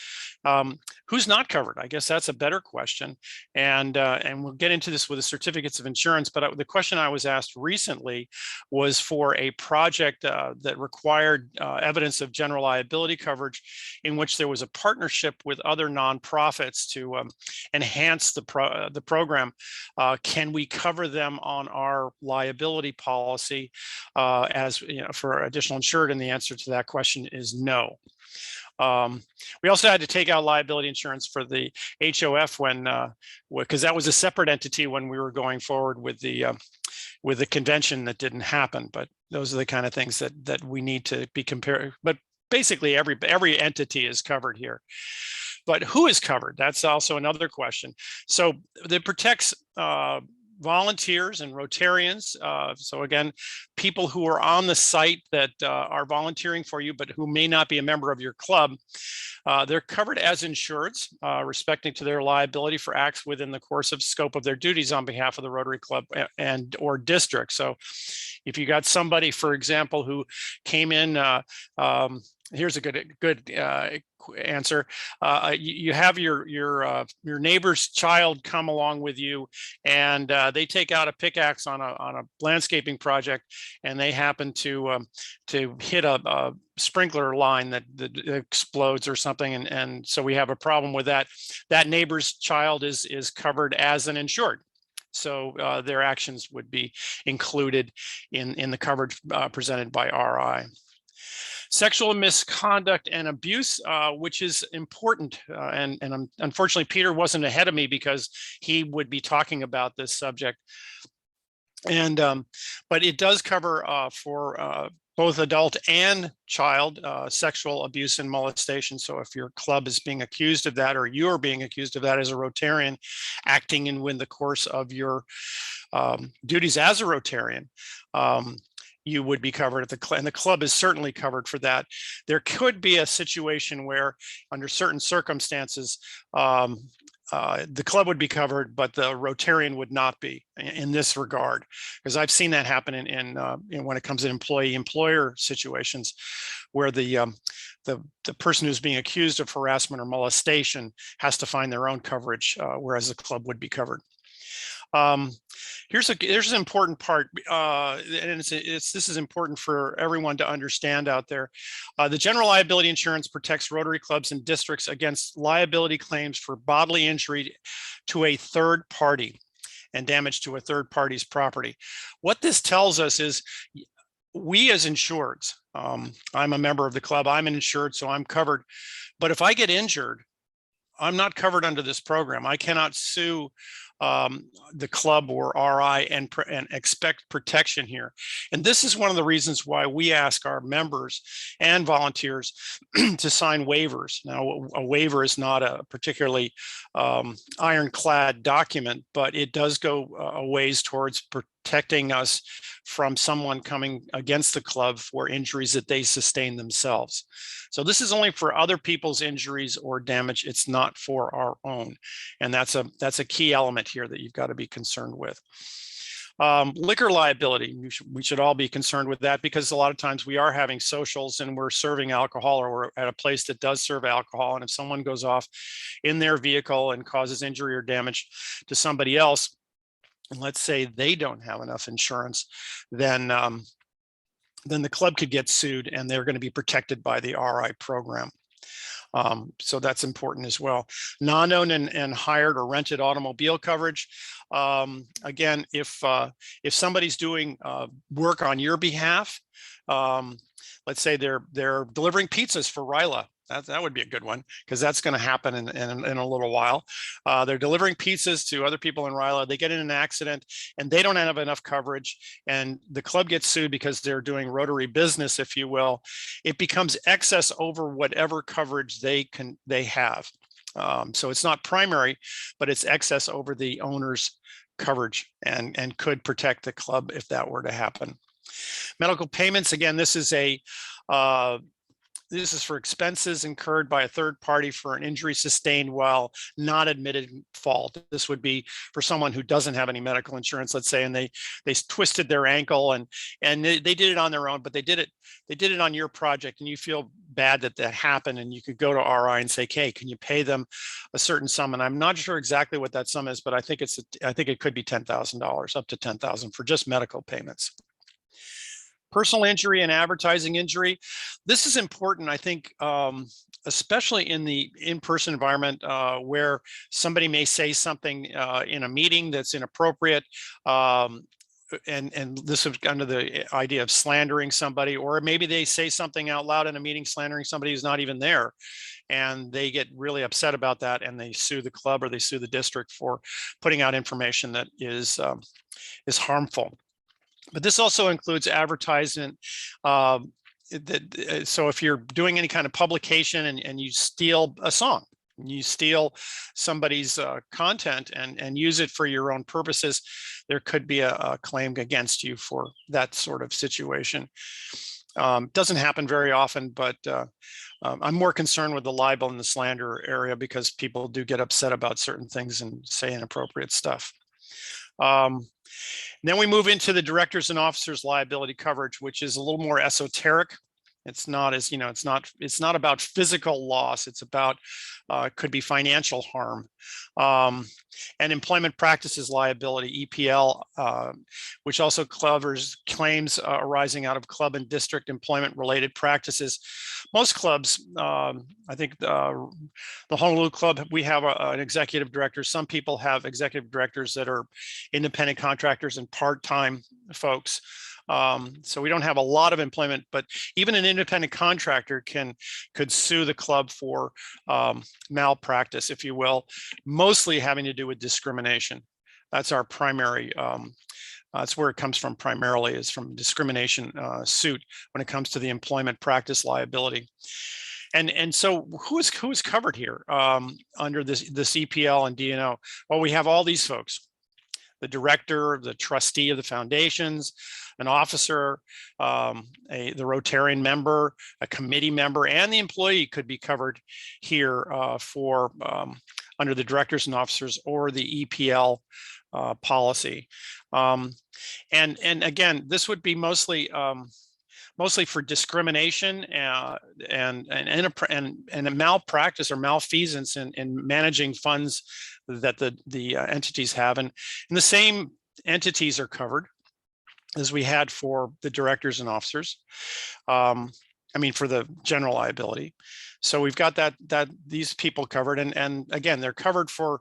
Who's not covered? I guess that's a better question. And we'll get into this with the certificates of insurance. But the question I was asked recently was for a project that required evidence of general liability coverage, in which there was a partnership with other nonprofits to enhance the program. Can we cover them on our liability policy as for additional insured? And the answer to that question is no. We also had to take out liability insurance for the HOF because that was a separate entity when we were going forward with the convention that didn't happen. But those are the kind of things that we need to be compared. But basically every entity is covered here. But who is covered? That's also another question. So it protects volunteers and Rotarians. So again, people who are on the site that are volunteering for you, but who may not be a member of your club. They're covered as insureds, respecting to their liability for acts within the course of scope of their duties on behalf of the Rotary Club and or district. So if you got somebody, for example, who came in, here's a good answer. You have your neighbor's child come along with you, and they take out a pickaxe on a landscaping project, and they happen to hit a sprinkler line that explodes or something, and so we have a problem with that. That neighbor's child is covered as an insured. So their actions would be included in the coverage presented by RI. Sexual misconduct and abuse, which is important. And unfortunately, Peter wasn't ahead of me because he would be talking about this subject. And but it does cover for both adult and child sexual abuse and molestation. So if your club is being accused of that, or you're being accused of that as a Rotarian, acting in the course of your duties as a Rotarian, you would be covered at the club, and the club is certainly covered for that. There could be a situation where, under certain circumstances, the club would be covered, but the Rotarian would not be in this regard, because I've seen that happen in when it comes to employee-employer situations, where the person who's being accused of harassment or molestation has to find their own coverage, whereas the club would be covered. Here's an important part, and this is important for everyone to understand out there. The general liability insurance protects Rotary clubs and districts against liability claims for bodily injury to a third party and damage to a third party's property. What this tells us is, we as insureds, I'm a member of the club, I'm an insured, so I'm covered. But if I get injured, I'm not covered under this program. I cannot sue the club or RI and expect protection here. And this is one of the reasons why we ask our members and volunteers to sign waivers. Now, a waiver is not a particularly ironclad document, but it does go a ways towards protecting us from someone coming against the club for injuries that they sustain themselves. So this is only for other people's injuries or damage. It's not for our own. And that's a key element here that you've got to be concerned with. Liquor liability, we should all be concerned with that, because a lot of times we are having socials and we're serving alcohol, or we're at a place that does serve alcohol. And if someone goes off in their vehicle and causes injury or damage to somebody else, and let's say they don't have enough insurance, then the club could get sued, and they're going to be protected by the RI program. So that's important as well. Non-owned and hired or rented automobile coverage. Again, if somebody's doing work on your behalf, let's say they're delivering pizzas for Ryla. That would be a good one, because that's going to happen in a little while. They're delivering pizzas to other people in Ryla. They get in an accident and they don't have enough coverage, and the club gets sued because they're doing Rotary business, if you will. It becomes excess over whatever coverage they have. So it's not primary, but it's excess over the owner's coverage, and could protect the club if that were to happen. Medical payments, again, this is for expenses incurred by a third party for an injury sustained while not admitted fault. This would be for someone who doesn't have any medical insurance, let's say, and they twisted their ankle, and they did it on their own, but they did it on your project, and you feel bad that happened, and you could go to RI and say, hey, can you pay them a certain sum? And I'm not sure exactly what that sum is, but I think it could be $10,000, up to $10,000 for just medical payments. Personal injury and advertising injury. This is important, I think, especially in the in-person environment, where somebody may say something in a meeting that's inappropriate. And this is under the idea of slandering somebody, or maybe they say something out loud in a meeting slandering somebody who's not even there, and they get really upset about that, and they sue the club or they sue the district for putting out information that is harmful. But this also includes advertisement. So if you're doing any kind of publication and you steal a song, you steal somebody's content and use it for your own purposes, there could be a claim against you for that sort of situation. Doesn't happen very often, but I'm more concerned with the libel and the slander area, because people do get upset about certain things and say inappropriate stuff. Then we move into the directors and officers liability coverage, which is a little more esoteric. It's not as, it's not about physical loss. It's about, could be financial harm. And employment practices liability, EPL, which also covers claims arising out of club and district employment related practices. Most clubs, I think the Honolulu Club, we have an executive director. Some people have executive directors that are independent contractors and part-time folks. So we don't have a lot of employment, but even an independent contractor could sue the club for malpractice, if you will, mostly having to do with discrimination. That's our primary, that's where it comes from primarily, is from discrimination suit when it comes to the employment practice liability. And so who is covered here under this EPL and D&O? Well, we have all these folks: the director, the trustee of the foundations, an officer, the Rotarian member, a committee member, and the employee could be covered here for under the directors and officers or the EPL policy. And again, this would be mostly for discrimination and a malpractice or malfeasance in managing funds that the entities have. And the same entities are covered as we had for the directors and officers. I mean, for the general liability. So we've got that these people covered, and again, they're covered for,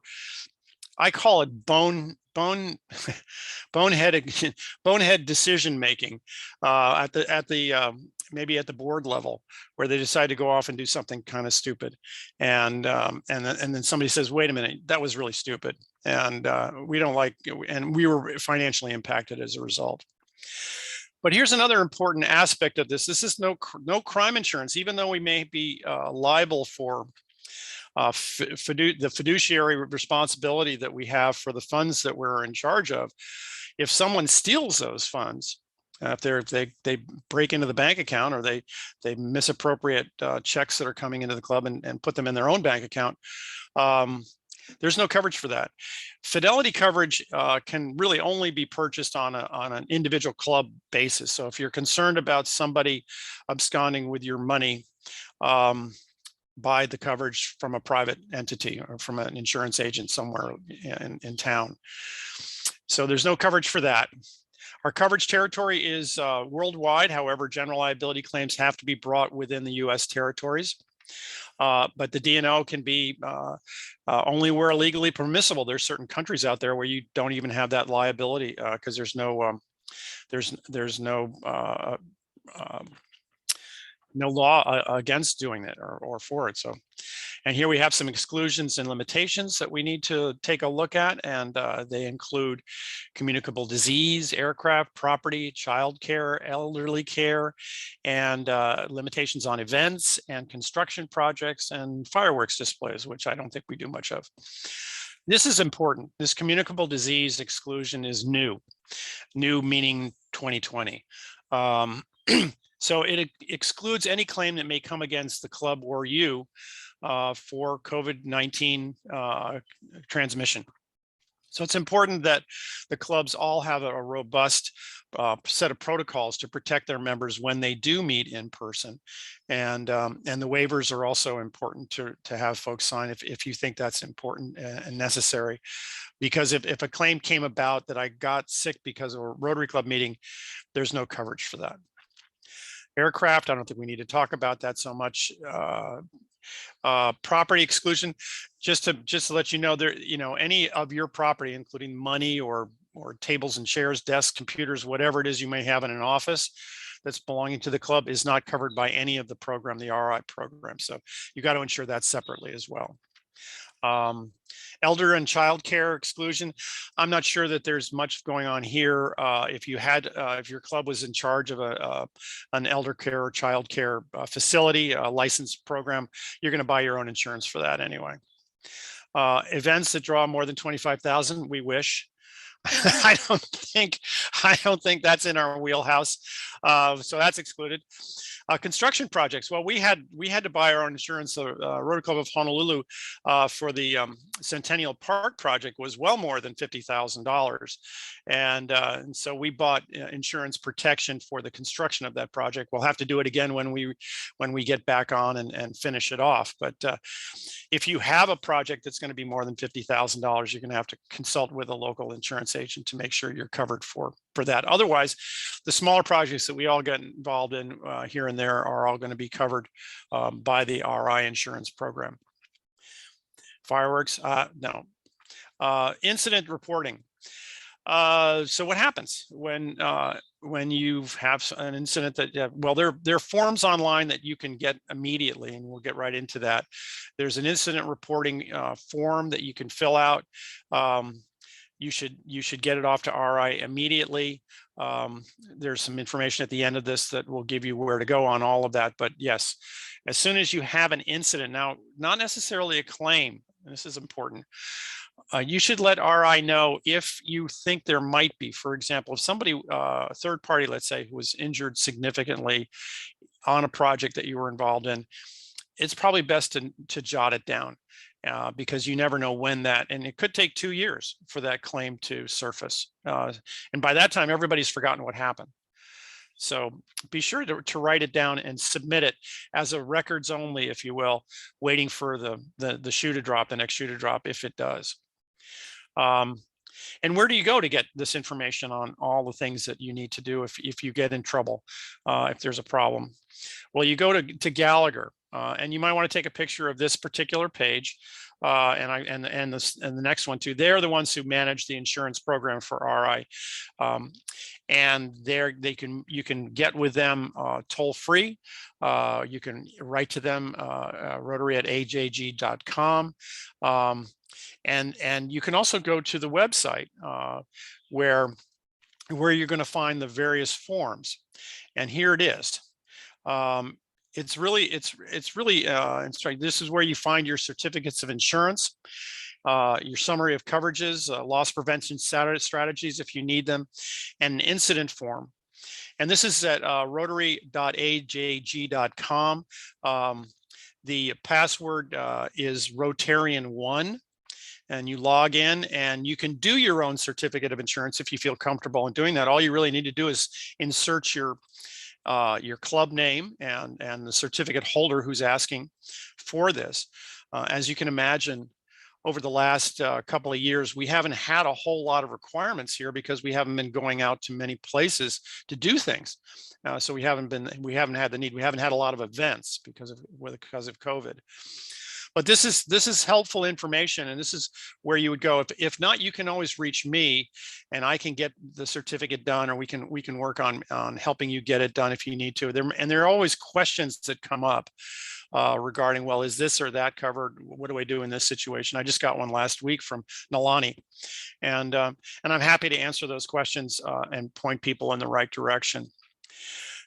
I call it bonehead decision making at the maybe at the board level, where they decide to go off and do something kind of stupid, and then somebody says, wait a minute, that was really stupid, and we don't like, and we were financially impacted as a result. But here's another important aspect of this. This is no crime insurance, even though we may be liable for the fiduciary responsibility that we have for the funds that we're in charge of. If someone steals those funds, if they break into the bank account, or they misappropriate checks that are coming into the club and put them in their own bank account, there's no coverage for that. Fidelity coverage can really only be purchased on an individual club basis. So if you're concerned about somebody absconding with your money, buy the coverage from a private entity or from an insurance agent somewhere in town. So there's no coverage for that. Our coverage territory is worldwide. However, general liability claims have to be brought within the US territories. But the D&O can be only where legally permissible. There's certain countries out there where you don't even have that liability because there's no no law against doing it or for it. So, and here we have some exclusions and limitations that we need to take a look at, and they include communicable disease, aircraft, property, child care, elderly care, and limitations on events and construction projects and fireworks displays, which I don't think we do much of. This is important. This communicable disease exclusion is new meaning 2020. So it excludes any claim that may come against the club or you for COVID-19 transmission. So it's important that the clubs all have a robust set of protocols to protect their members when they do meet in person. And the waivers are also important to have folks sign if you think that's important and necessary. Because if a claim came about that I got sick because of a Rotary Club meeting, there's no coverage for that. Aircraft, I don't think we need to talk about that so much. Property exclusion, just to let you know, there, any of your property, including money or tables and chairs, desks, computers, whatever it is you may have in an office that's belonging to the club, is not covered by any of the program, the RI program. So you got to ensure that separately as well. Elder and child care exclusion, I'm not sure that there's much going on here. If your club was in charge of an elder care or child care facility, a licensed program, you're going to buy your own insurance for that anyway. Events that draw more than 25,000, we wish. I don't think that's in our wheelhouse. So that's excluded. Construction projects. Well, we had to buy our own insurance. The Rotary Club of Honolulu for the Centennial Park project was well more than $50,000, and so we bought insurance protection for the construction of that project. We'll have to do it again when we get back on and finish it off. But if you have a project that's going to be more than $50,000, you're going to have to consult with a local insurance agent to make sure you're covered for that. Otherwise, the smaller projects that we all get involved in here and there are all going to be covered by the RI insurance program. Fireworks, no. Incident reporting. So what happens when you have an incident that, well, there are forms online that you can get immediately, and we'll get right into that. There's an incident reporting form that you can fill out. You should get it off to RI immediately. There's some information at the end of this that will give you where to go on all of that. But yes, as soon as you have an incident, now, not necessarily a claim, and this is important, you should let RI know if you think there might be. For example, if somebody, a third party, let's say, who was injured significantly on a project that you were involved in, it's probably best to jot it down. Because you never know when that, and it could take 2 years for that claim to surface. And by that time, everybody's forgotten what happened. So be sure to write it down and submit it as a records only, if you will, waiting for the shoe to drop, the next shoe to drop, if it does. And where do you go to get this information on all the things that you need to do if you get in trouble, if there's a problem? Well, you go to Gallagher. And you might want to take a picture of this particular page, and the next one too. They're the ones who manage the insurance program for RI, and you can get with them toll free. You can write to them rotary@ajg.com, and you can also go to the website where you're going to find the various forms, and here it is. It's really this is where you find your certificates of insurance, your summary of coverages, loss prevention strategies if you need them, and an incident form. And this is at rotary.ajg.com. The password is Rotarian1. And you log in, and you can do your own certificate of insurance if you feel comfortable in doing that. All you really need to do is insert your club name and the certificate holder who's asking for this. As you can imagine, over the last couple of years, we haven't had a whole lot of requirements here because we haven't been going out to many places to do things. So we haven't had the need. We haven't had a lot of events because of COVID. But this is helpful information, and this is where you would go. If not, you can always reach me, and I can get the certificate done, or we can work on helping you get it done if you need to. There are always questions that come up regarding, well, is this or that covered? What do I do in this situation? I just got one last week from Nalani, and I'm happy to answer those questions and point people in the right direction.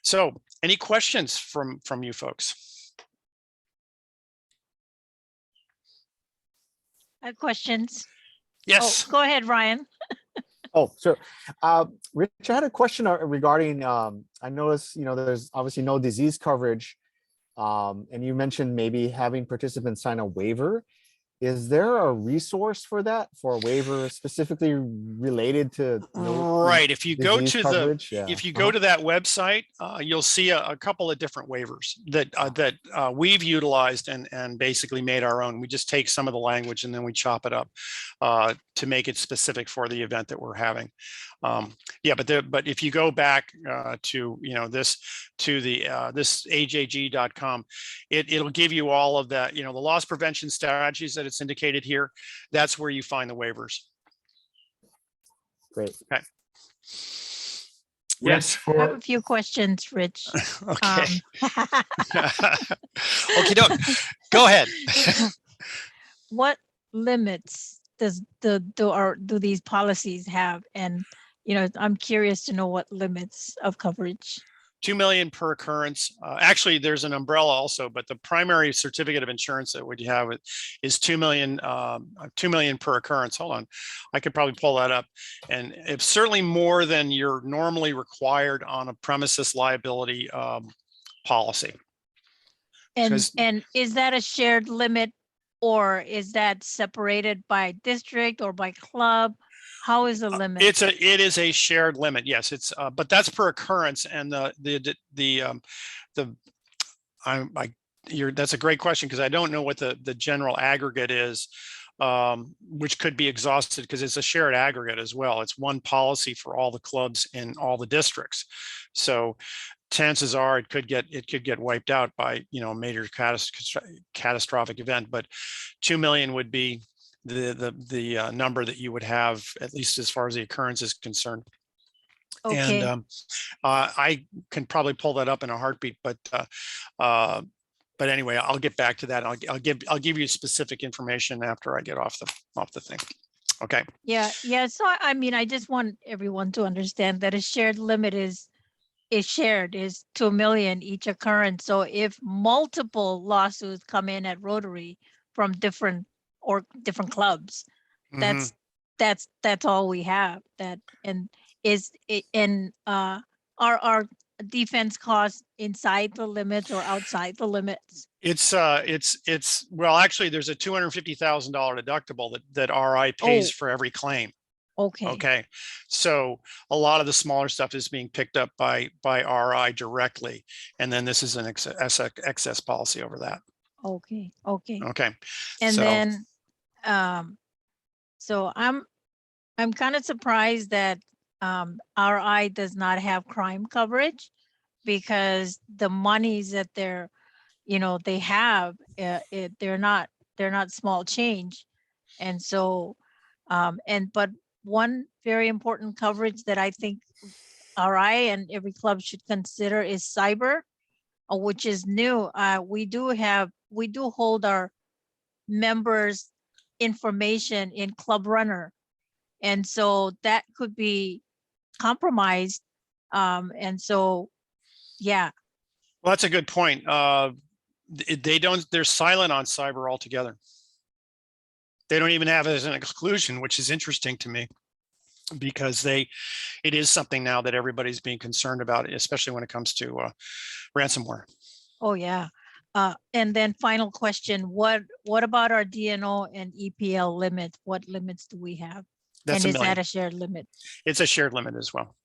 So, any questions from you folks? I have questions. Yes. Oh, go ahead, Ryan. Oh, sure. Rich, I had a question regarding, I noticed, there's obviously no disease coverage. And you mentioned maybe having participants sign a waiver. Is there a resource for that, for a waiver specifically related to right? If you go to coverage? if you go to that website, you'll see a couple of different waivers that we've utilized and basically made our own. We just take some of the language and then we chop it up to make it specific for the event that we're having. But if you go back to this ajg.com, it'll give you all of that, the loss prevention strategies that it's indicated here. That's where you find the waivers. Great. Okay. Yes. I have a few questions, Rich. Okay. Okay, go ahead. What limits do these policies have? And I'm curious to know what limits of coverage. 2 million per occurrence. Actually, there's an umbrella also, but the primary certificate of insurance that would you have is 2 million, 2 million per occurrence. Hold on, I could probably pull that up. And it's certainly more than you're normally required on a premises liability policy. And is that a shared limit, or is that separated by district or by club? How is the limit? It is a shared limit. Yes, it's but that's per occurrence, and that's a great question, because I don't know what the general aggregate is, which could be exhausted because it's a shared aggregate as well. It's one policy for all the clubs in all the districts. So chances are it could get wiped out by, you know, a major catastrophic event. But 2 million would be the number that you would have, at least as far as the occurrence is concerned. Okay. And I can probably pull that up in a heartbeat, but anyway, I'll get back to that. I'll give you specific information after I get off the thing. Okay. Yeah. So I mean, I just want everyone to understand that a shared limit is 2 million each occurrence. So if multiple lawsuits come in at Rotary from different clubs, that's all we have. That and is it, and our defense costs inside the limits or outside the limits? It's well, actually, there's a $250,000 deductible that RI pays for every claim. Okay. So a lot of the smaller stuff is being picked up by RI directly, and then this is an excess policy over that. Okay. And so, then so I'm kind of surprised that RI does not have crime coverage, because the monies that they have, they're not small change. And so but one very important coverage that I think RI and every club should consider is cyber, which is new. We do hold our members' information in Club Runner, and so that could be compromised. And so, yeah. Well, that's a good point. They're silent on cyber altogether. They don't even have it as an exclusion, which is interesting to me, because it is something now that everybody's being concerned about, especially when it comes to ransomware. Oh yeah. And then final question, what about our DNO and EPL limits? What limits do we have? That's and $1 is million. that a shared limit? It's a shared limit as well.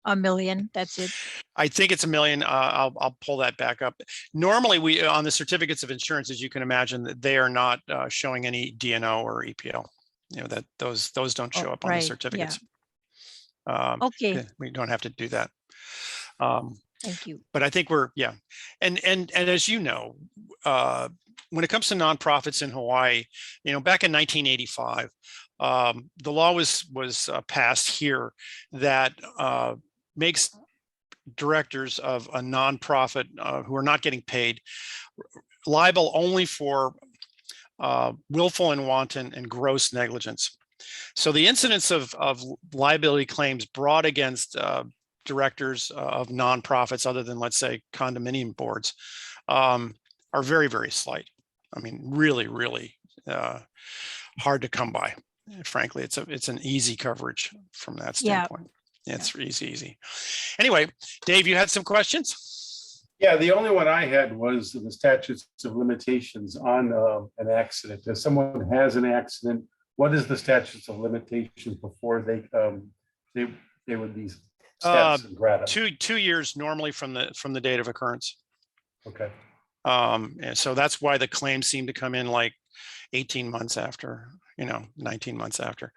$1 million, that's it? I think it's $1 million. I'll pull that back up. Normally, we on the certificates of insurance, as you can imagine, that they are not showing any DNO or EPL. You know, that those don't show up on the certificates. Yeah. Okay. We don't have to do that. Thank you. But I think and as you know, when it comes to nonprofits in Hawaii, you know, back in 1985, the law was passed here that makes directors of a nonprofit who are not getting paid liable only for willful and wanton and gross negligence. So the incidence of liability claims brought against directors of nonprofits, other than, let's say, condominium boards, are very, very slight. I mean, really, really hard to come by. Frankly, it's an easy coverage from that standpoint. Yeah. It's easy. Anyway, Dave, you had some questions? Yeah, the only one I had was the statutes of limitations on an accident. If someone has an accident, what is the statutes of limitations before they would be status and grata? 2 years normally from the date of occurrence. Okay. And so that's why the claims seem to come in like 18 months after, 19 months after.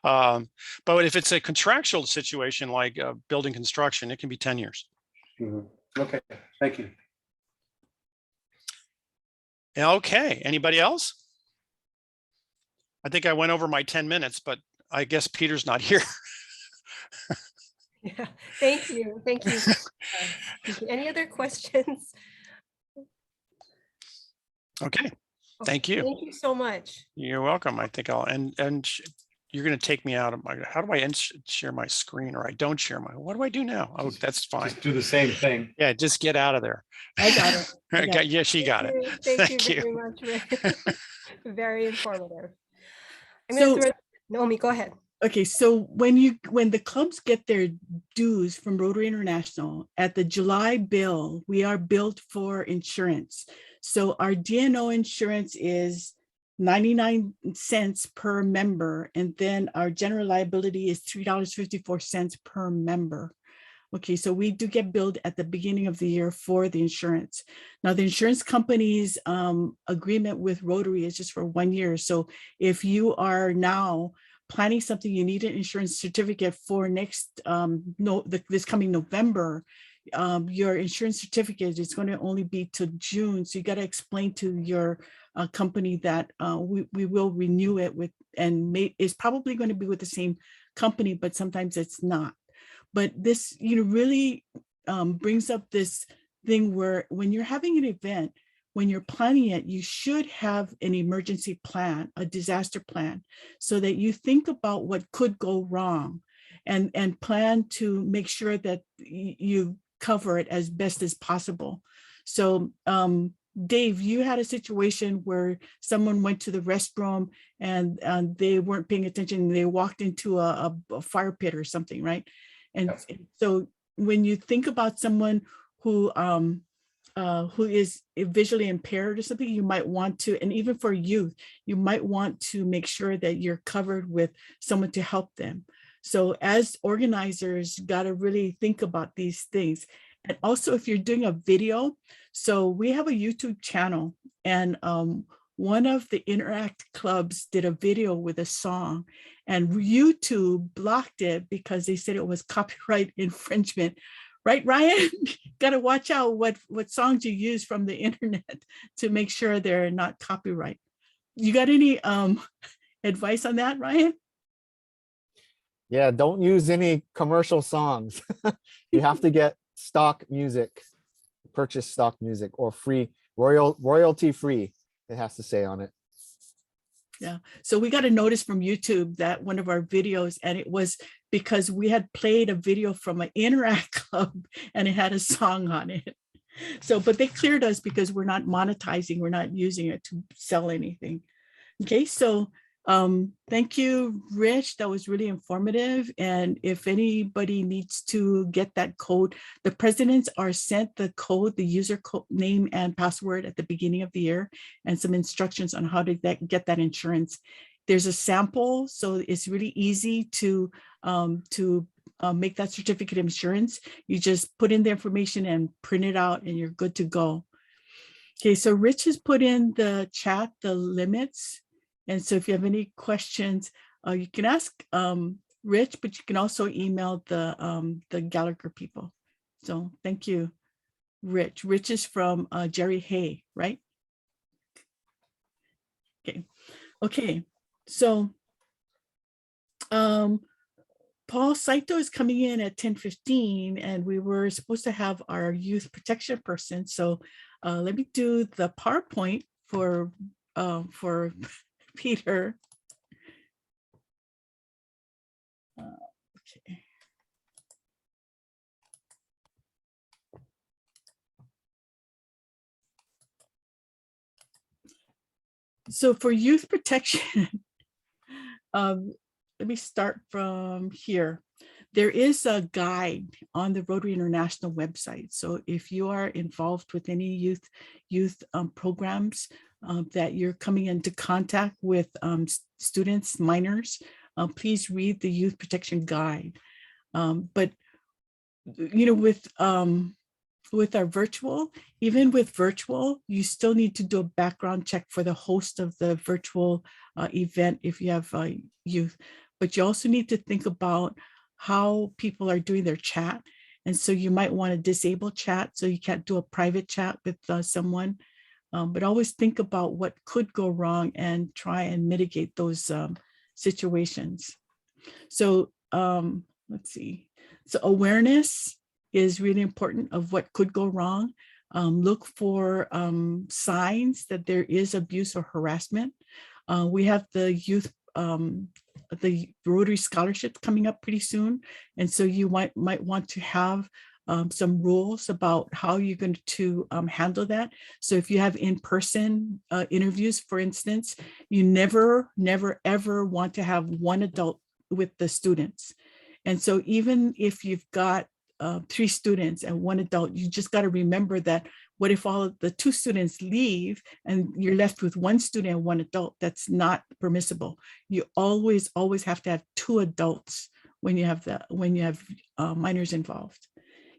But if it's a contractual situation like building construction, it can be 10 years. Mm-hmm. Okay, thank you. Okay, anybody else? I think I went over my 10 minutes, but I guess Peter's not here. Yeah, thank you. Any other questions? Okay, thank you. Thank you so much. You're welcome. I think I'll and you're going to take me out of my, how do I share my screen, or I don't share my, what do I do now? Oh, that's fine. Just do the same thing. Yeah, just get out of there. I got it. I got it. Yeah, she got it. Thank you very much, Rick. Very informative. I'm going So- to throw, Naomi, go ahead. Okay, so when the clubs get their dues from Rotary International at the July bill, we are billed for insurance. So our DNO insurance is 99 cents per member, and then our general liability is $3.54 per member. Okay, so we do get billed at the beginning of the year for the insurance. Now, the insurance company's agreement with Rotary is just for 1 year. So if you are now planning something, you need an insurance certificate for next this coming November, your insurance certificate is going to only be to June. So you got to explain to your company that we will renew it with, and is probably going to be with the same company, but sometimes it's not. But this, really brings up this thing where when you're having an event, when you're planning it, you should have an emergency plan, a disaster plan, so that you think about what could go wrong and plan to make sure that you cover it as best as possible. So Dave, you had a situation where someone went to the restroom and they weren't paying attention. They walked into a fire pit or something, right? And so when you think about someone who is visually impaired or something, you might want to, and even for youth, you might want to make sure that you're covered with someone to help them. So as organizers, got to really think about these things. And also if you're doing a video, so we have a YouTube channel, and one of the Interact clubs did a video with a song, and YouTube blocked it because they said it was copyright infringement. Right, Ryan? Got to watch out what songs you use from the internet to make sure they're not copyright. You got any advice on that, Ryan? Yeah, don't use any commercial songs. You have to get stock music, purchase stock music, or free, royalty free, it has to say on it. Yeah, so we got a notice from YouTube that one of our videos, and it was because we had played a video from an Interact club and it had a song on it. So, but they cleared us because we're not monetizing, we're not using it to sell anything. Okay, so thank you, Rich. That was really informative. And if anybody needs to get that code, the presidents are sent the code, the user code, name and password at the beginning of the year, and some instructions on how to get that insurance. There's a sample, so it's really easy to make that certificate of insurance. You just put in the information and print it out, and you're good to go. Okay, so Rich has put in the chat the limits. And so if you have any questions, you can ask Rich, but you can also email the Gallagher people. So thank you, Rich. Rich is from Jerry Hay, right? Okay. So Paul Saito is coming in at 10:15, and we were supposed to have our youth protection person. So let me do the PowerPoint for Peter. Okay. So for youth protection, let me start from here. There is a guide on the Rotary International website. So if you are involved with any youth programs that you're coming into contact with students, minors, please read the Youth Protection Guide. But with our virtual, even with virtual, you still need to do a background check for the host of the virtual event if you have youth. But you also need to think about how people are doing their chat. And so you might want to disable chat so you can't do a private chat with someone. But always think about what could go wrong and try and mitigate those situations. So let's see. So awareness is really important of what could go wrong. Look for signs that there is abuse or harassment. We have the youth the Rotary Scholarship coming up pretty soon. And so you might want to have some rules about how you're going to handle that. So if you have in-person interviews, for instance, you never, ever want to have one adult with the students. And so even if you've got 3 students and 1 adult, you just got to remember that what if all of the 2 students leave and you're left with 1 student and 1 adult? That's not permissible. You always have to have 2 adults when you have minors involved.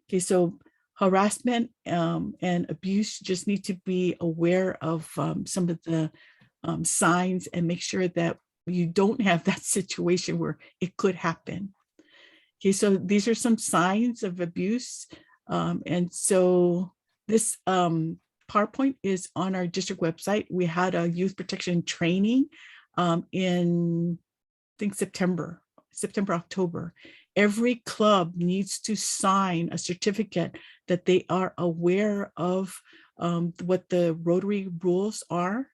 Okay, so harassment and abuse, just need to be aware of some of the signs and make sure that you don't have that situation where it could happen. Okay, so these are some signs of abuse. And so this PowerPoint is on our district website. We had a youth protection training in, I think, September, October. Every club needs to sign a certificate that they are aware of what the Rotary rules are.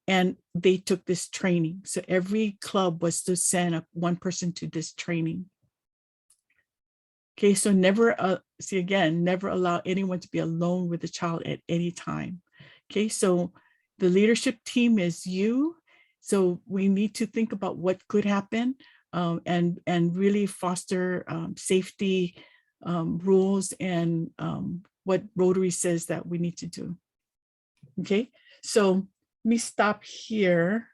And they took this training. So every club was to send 1 person to this training. Okay, so never, never allow anyone to be alone with a child at any time. Okay, so the leadership team is you. So we need to think about what could happen and really foster safety rules and what Rotary says that we need to do. Okay, so let me stop here.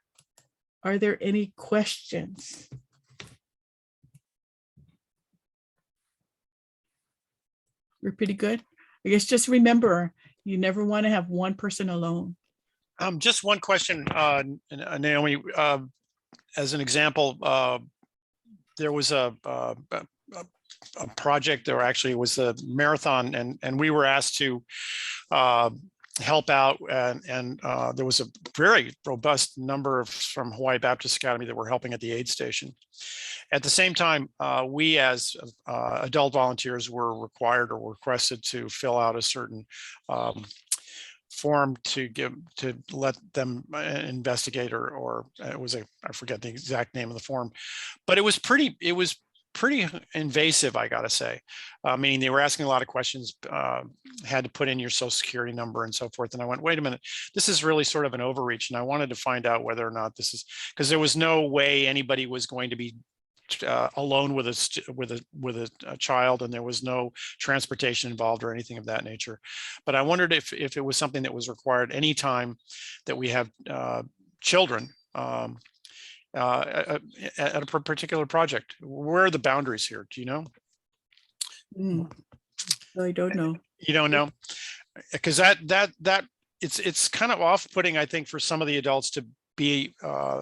Are there any questions? We're pretty good. I guess just remember, you never want to have 1 person alone. Just one question, Naomi. As an example, there was a project, or actually it was a marathon, and we were asked to help out, and there was a very robust number from Hawaii Baptist Academy that were helping at the aid station. At the same time, we as adult volunteers were required or requested to fill out a certain form to let them investigate, or it was I forget the exact name of the form, but it was pretty invasive, I gotta say. Meaning they were asking a lot of questions, had to put in your social security number and so forth. And I went, wait a minute, this is really sort of an overreach. And I wanted to find out whether or not this is, because there was no way anybody was going to be alone with a child, and there was no transportation involved or anything of that nature. But I wondered if it was something that was required anytime that we have children at a particular project. Where are the boundaries here? Do you know? I don't know. You don't know? Because that it's kind of off-putting, I think, for some of the adults to be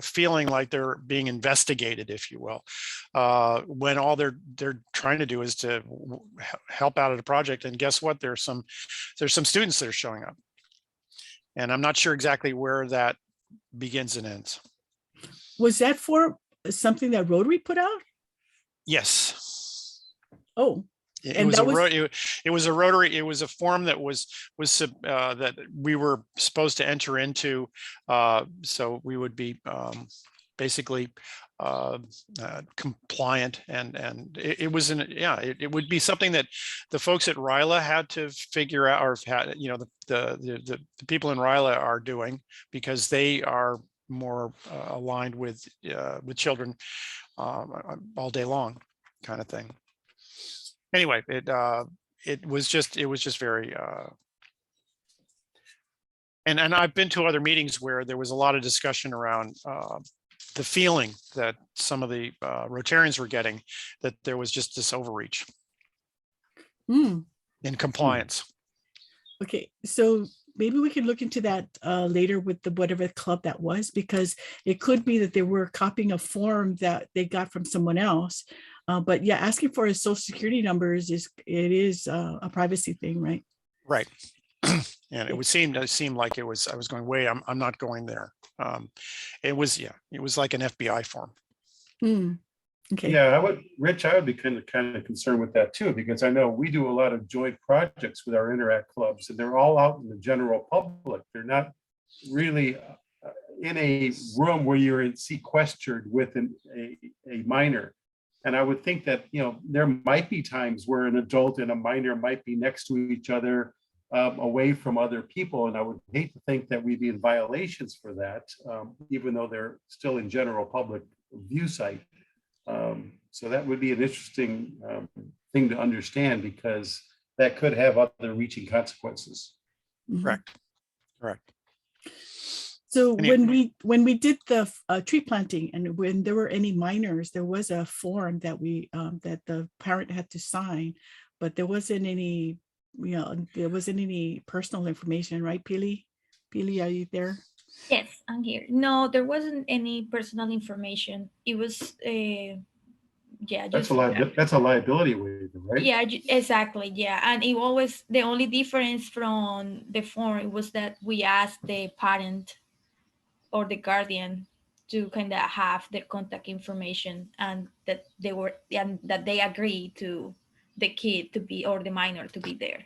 feeling like they're being investigated, if you will, when all they're trying to do is to help out at a project. And guess what? There's some students that are showing up, and I'm not sure exactly where that begins and ends. Was that for something that Rotary put out? Yes. Oh. It was a Rotary. It was a form that was that we were supposed to enter into, so we would be basically compliant, and it was it would be something that the folks at RILA had to figure out, or had, the people in RILA are doing, because they are more aligned with children all day long, kind of thing. Anyway, it was just very and I've been to other meetings where there was a lot of discussion around the feeling that some of the Rotarians were getting, that there was just this overreach in compliance. Okay, so maybe we can look into that later with whatever club that was, because it could be that they were copying a form that they got from someone else. But yeah, asking for his social security numbers is a privacy thing, right? Right. And it would seem like it was, I was going, wait, I'm not going there. It was like an FBI form. Okay. Yeah, Rich, I would be kind of concerned with that too, because I know we do a lot of joint projects with our Interact clubs, and they're all out in the general public. They're not really in a room where you're sequestered with a minor. And I would think that, there might be times where an adult and a minor might be next to each other, away from other people. And I would hate to think that we'd be in violations for that, even though they're still in general public view sight. So that would be an interesting thing to understand, because that could have other reaching consequences. Correct. Correct. So Any- when we did the tree planting, and when there were any minors, there was a form that that the parent had to sign, but there wasn't any, there wasn't any personal information, right, Pili? Pili, are you there? Yes, I'm here. No, there wasn't any personal information. It was, yeah, That's just that's a liability waiver, right? yeah, exactly. Yeah, and it always, the only difference from the form was that we asked the parent or the guardian to kind of have their contact information, and that they agree to the kid to be, or the minor to be there.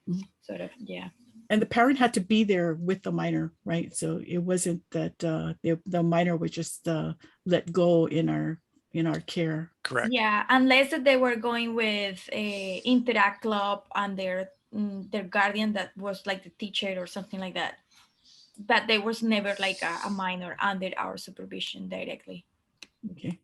Mhm. Sort of, yeah. And the parent had to be there with the minor, right? So it wasn't that the minor was just let go in our care. Correct. Yeah, unless that they were going with a Interact Club and their guardian that was like the teacher or something like that. But there was never like a minor under our supervision directly. Okay.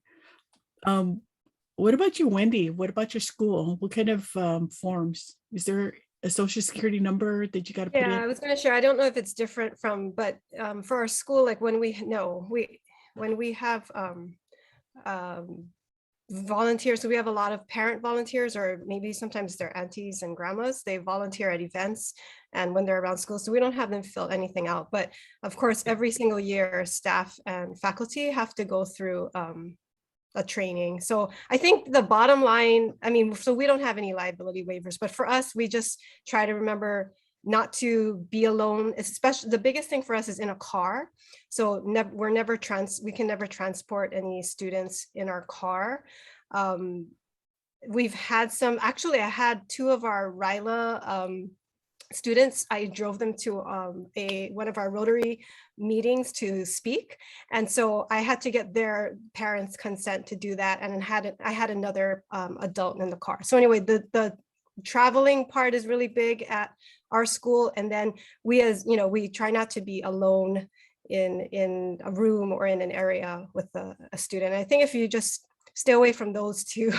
What about you, Wendy? What about your school? What kind of forms? Is there a social security number that you got to put in? Yeah, I was going to share. I don't know if it's different from, but for our school, like when we have volunteers, so we have a lot of parent volunteers, or maybe sometimes they're aunties and grandmas. They volunteer at events and when they're around school, so we don't have them fill anything out. But of course, every single year, staff and faculty have to go through a training. So I think the bottom line, so we don't have any liability waivers, but for us, we just try to remember not to be alone. Especially the biggest thing for us is in a car. So we can never transport any students in our car. We've had I had two of our RILA students. I drove them to one of our Rotary meetings to speak, and so I had to get their parents' consent to do that, and I had another adult in the car. So anyway, the traveling part is really big at our school, and then we try not to be alone in a room or in an area with a student. I think if you just stay away from those two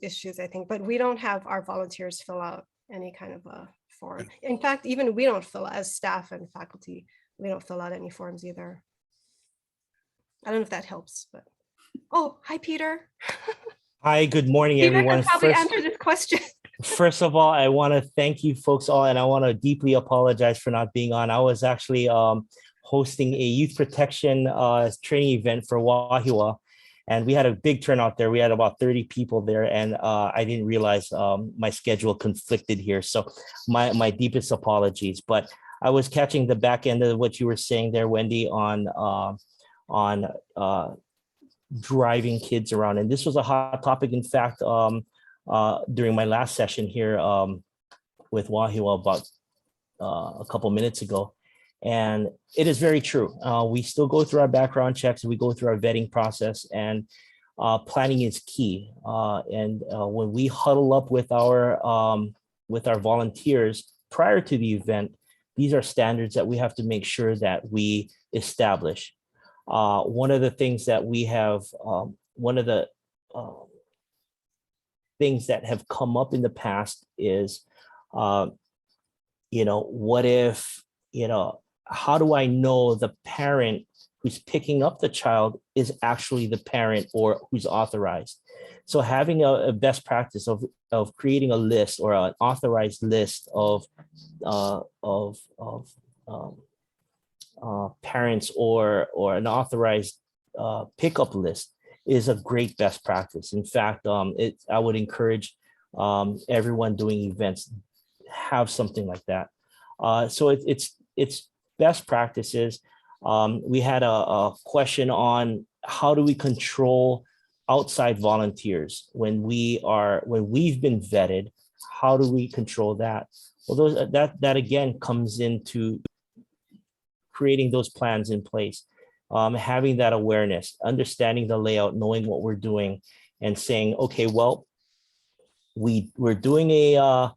issues, I think, but we don't have our volunteers fill out any kind of a form. In fact, even we don't fill out, as staff and faculty, we don't fill out any forms either. I don't know if that helps, but oh, hi, Peter. Hi, good morning, Peter everyone. can probably answer this question. First of all, I want to thank you folks all, and I want to deeply apologize for not being on. I was actually hosting a youth protection training event for Wahiwa, and we had a big turnout there. We had about 30 people there, and I didn't realize my schedule conflicted here. So my deepest apologies, but I was catching the back end of what you were saying there, Wendy, on driving kids around. And this was a hot topic. In fact, during my last session here with Wahiwa about a couple minutes ago. And it is very true. We still go through our background checks, we go through our vetting process, and planning is key. And when we huddle up with our volunteers prior to the event, these are standards that we have to make sure that we establish. One of the things that we have, one of the things that have come up in the past is, what if, how do I know the parent who's picking up the child is actually the parent or who's authorized? So having a best practice of creating a list or an authorized list of parents or an authorized pickup list is a great best practice. In fact, I would encourage everyone doing events have something like that. So it's best practices. We had a question on how do we control outside volunteers when we've been vetted. How do we control that? Well, that again comes into creating those plans in place, having that awareness, understanding the layout, knowing what we're doing, and saying, okay, well, we're doing a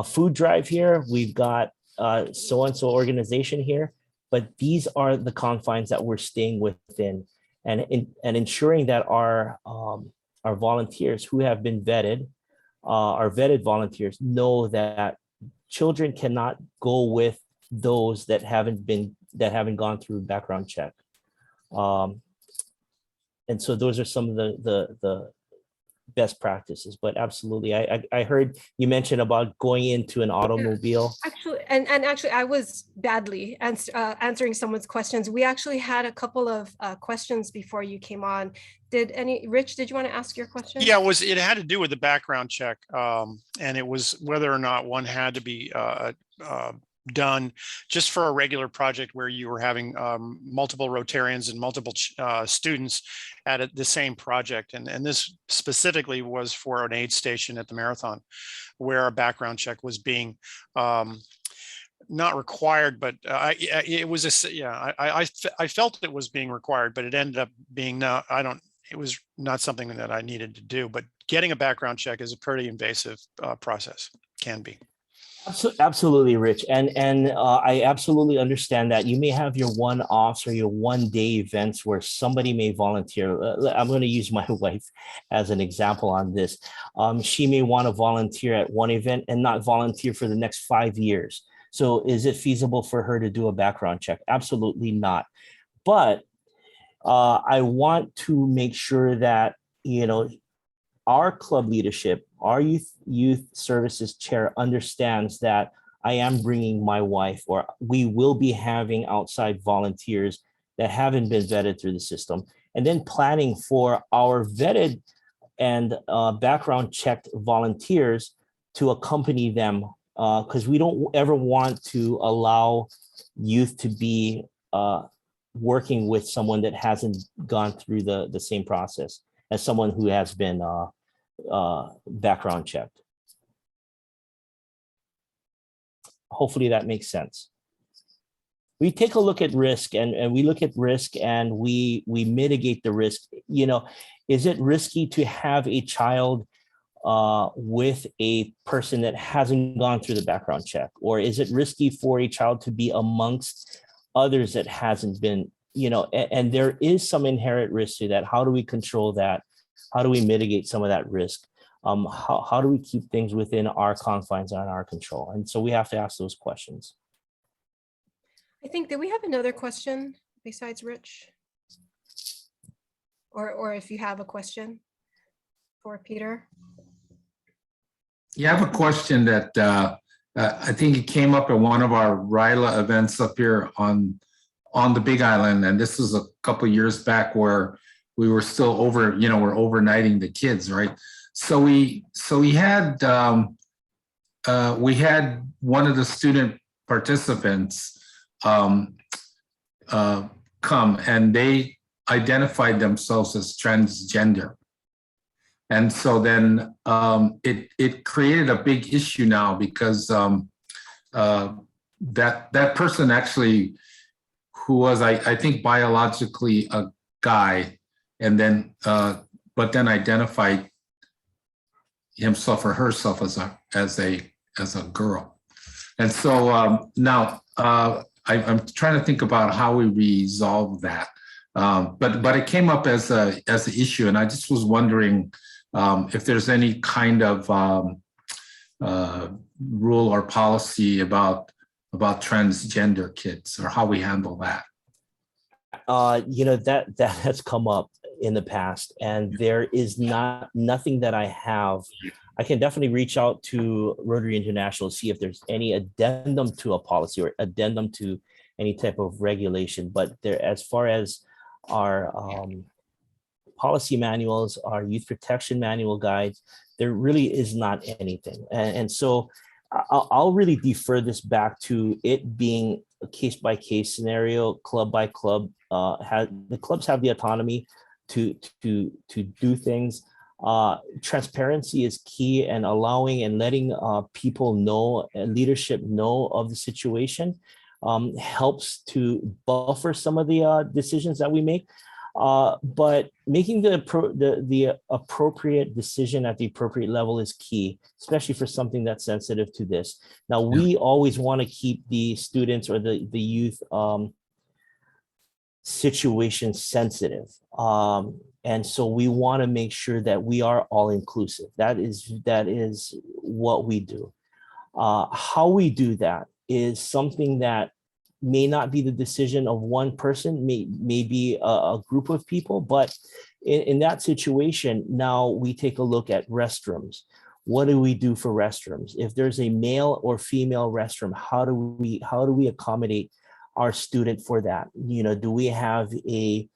food drive here. We've got so-and-so organization here, but these are the confines that we're staying within, and ensuring that our volunteers who have been vetted, our vetted volunteers, know that children cannot go with those that haven't gone through background check. And so those are some of the best practices, but absolutely. I heard you mention about going into an automobile. Actually, and actually I was badly answering someone's questions. We actually had a couple of questions before you came on. Rich, did you want to ask your question? Yeah, it had to do with the background check. And it was whether or not one had to be done just for a regular project where you were having multiple Rotarians and multiple students at the same project. And this specifically was for an aid station at the marathon, where a background check was being not required, but it was I felt it was being required, but it ended up being it was not something that I needed to do. But getting a background check is a pretty invasive process, can be. Absolutely, Rich. And I absolutely understand that you may have your one-offs or your one-day events where somebody may volunteer. I'm going to use my wife as an example on this. She may want to volunteer at one event and not volunteer for the next 5 years. So is it feasible for her to do a background check? Absolutely not. But I want to make sure that, our club leadership, our youth services chair understands that I am bringing my wife, or we will be having outside volunteers that haven't been vetted through the system, and then planning for our vetted and background checked volunteers to accompany them, because we don't ever want to allow youth to be working with someone that hasn't gone through the same process as someone who has been background checked. Hopefully that makes sense. We take a look at risk, and we look at risk, and we mitigate the risk. Is it risky to have a child with a person that hasn't gone through the background check? Or is it risky for a child to be amongst others that hasn't been, and there is some inherent risk to that. How do we control that? How do we mitigate some of that risk? How do we keep things within our confines and our control? And so we have to ask those questions. I think, did we have another question besides Rich? Or if you have a question for Peter? Yeah, I have a question that I think it came up at one of our RILA events up here on the Big Island. And this was a couple of years back where we were still we're overnighting the kids, right? So we had one of the student participants come, and they identified themselves as transgender. And so then it created a big issue now, because that person actually, who was I think biologically a guy, and then but then identified himself or herself as a girl. And so now I'm trying to think about how we resolve that. But it came up as an issue, and I just was wondering if there's any kind of rule or policy about transgender kids, or how we handle that. That has come up in the past, and there is nothing that I have. I can definitely reach out to Rotary International, see if there's any addendum to a policy or addendum to any type of regulation. But there, as far as our policy manuals, our youth protection manual guides, there really is not anything. And so I'll really defer this back to it being a case-by-case scenario, club by club. The clubs have the autonomy to do things. Transparency is key, and allowing and letting people know and leadership know of the situation. helps to buffer some of the decisions that we make. But making the appropriate decision at the appropriate level is key, especially for something that's sensitive to this. Now, we always want to keep the students or the youth situation sensitive. And so we want to make sure that we are all inclusive. That is what we do. How we do that is something that may not be the decision of one person, may be a group of people, but in that situation, now we take a look at restrooms. What do we do for restrooms? If there's a male or female restroom, how do we accommodate our student for that? Do we have a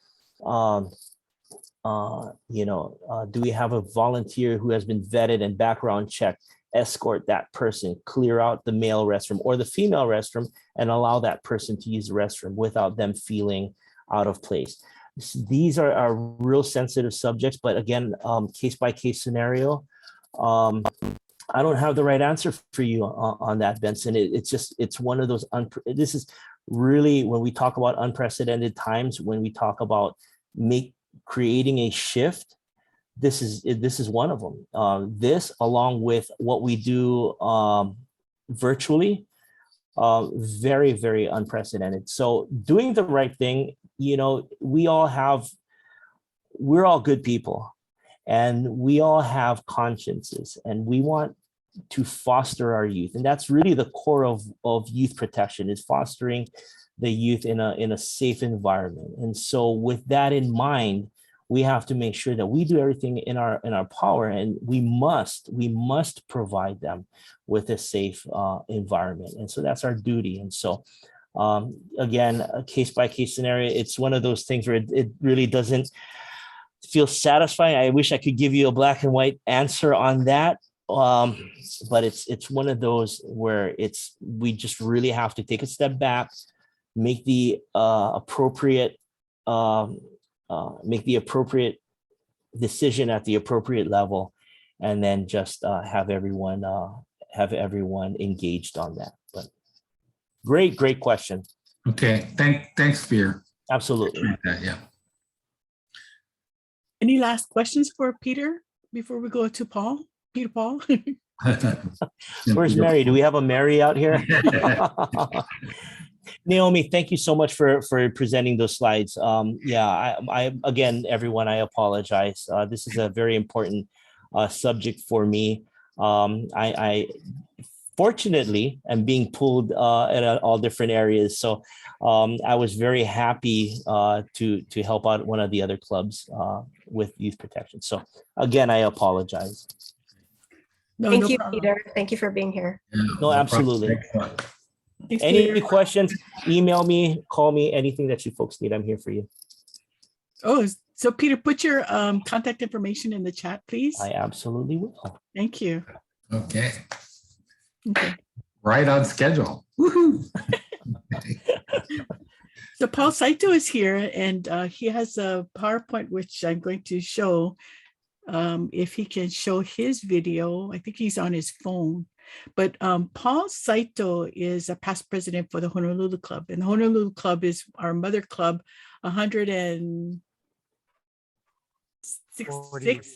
do we have a volunteer who has been vetted and background checked, escort that person, clear out the male restroom or the female restroom, and allow that person to use the restroom without them feeling out of place? These are real sensitive subjects, but again, case by case scenario. I don't have the right answer for you on that, Benson. It's one of those, this is really, when we talk about unprecedented times, when we talk about creating a shift, this is one of them. This, along with what we do virtually, very, very unprecedented. So doing the right thing, we're all good people, and we all have consciences, and we want to foster our youth. And that's really the core of youth protection, is fostering the youth in a safe environment. And so with that in mind, we have to make sure that we do everything in our power, and we must provide them with a safe environment. And so that's our duty. And so again, a case by case scenario, it's one of those things where it really doesn't feel satisfying. I wish I could give you a black and white answer on that. But it's one of those where we just really have to take a step back, make the appropriate decision at the appropriate level, and then just have everyone engaged on that. But great question. Okay, thanks, Peter. Absolutely. Yeah. Any last questions for Peter before we go to Paul? Peter Paul? Where's Mary? Do we have a Mary out here? Naomi, thank you so much for presenting those slides. I again, everyone, I apologize. This is a very important subject for me. I fortunately am being pulled at all different areas. So I was very happy to help out one of the other clubs with youth protection. So again, I apologize. Thank you, Peter. Thank you for being here. No, absolutely. Any questions, email me, call me, anything that you folks need, I'm here for you. Oh, so Peter, put your contact information in the chat, please. I absolutely will. Thank you. Okay. Okay. Right on schedule. Woohoo. So Paul Saito is here, and he has a PowerPoint, which I'm going to show. If he can show his video, I think he's on his phone. But Paul Saito is a past president for the Honolulu Club, and the Honolulu Club is our mother club, 166.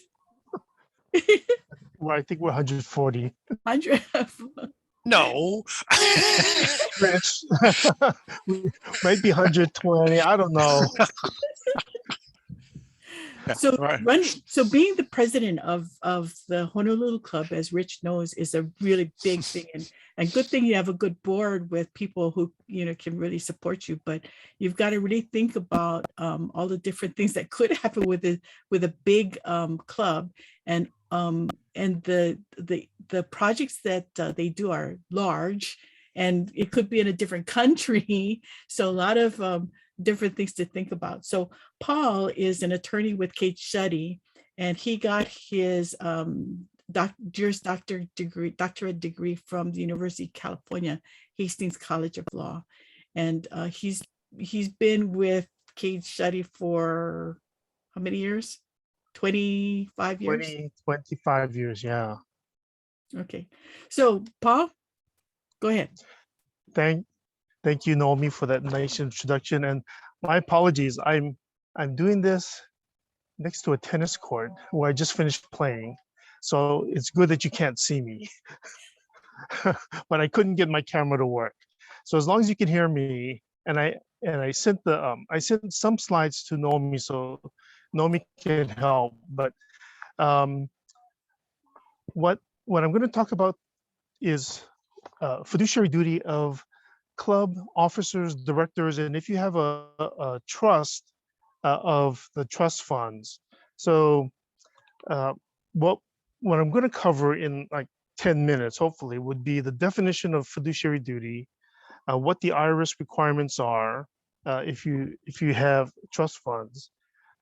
Well, I think we're 140. 100. No. Rich. Might be 120. I don't know. So being the president of the Honolulu Club, as Rich knows, is a really big thing, and good thing you have a good board with people who can really support you. But you've got to really think about all the different things that could happen with a big club, and the projects that they do are large, and it could be in a different country. So a lot of different things to think about. So Paul is an attorney with Kate Schutte, and he got his Juris Doctorate degree from the University of California, Hastings College of Law. And he's been with Kate Schutte for how many years? 25 years? 25 years, yeah. Okay. So Paul, go ahead. Thank you, Naomi, for that nice introduction. And my apologies. I'm doing this next to a tennis court where I just finished playing. So it's good that you can't see me. But I couldn't get my camera to work. So as long as you can hear me, and I sent I sent some slides to Naomi so Naomi can help. But um, what I'm going to talk about is fiduciary duty of club officers, directors, and if you have a trust of the trust funds. So uh, what I'm going to cover in like 10 minutes, hopefully, would be the definition of fiduciary duty, what the IRS requirements are if you have trust funds,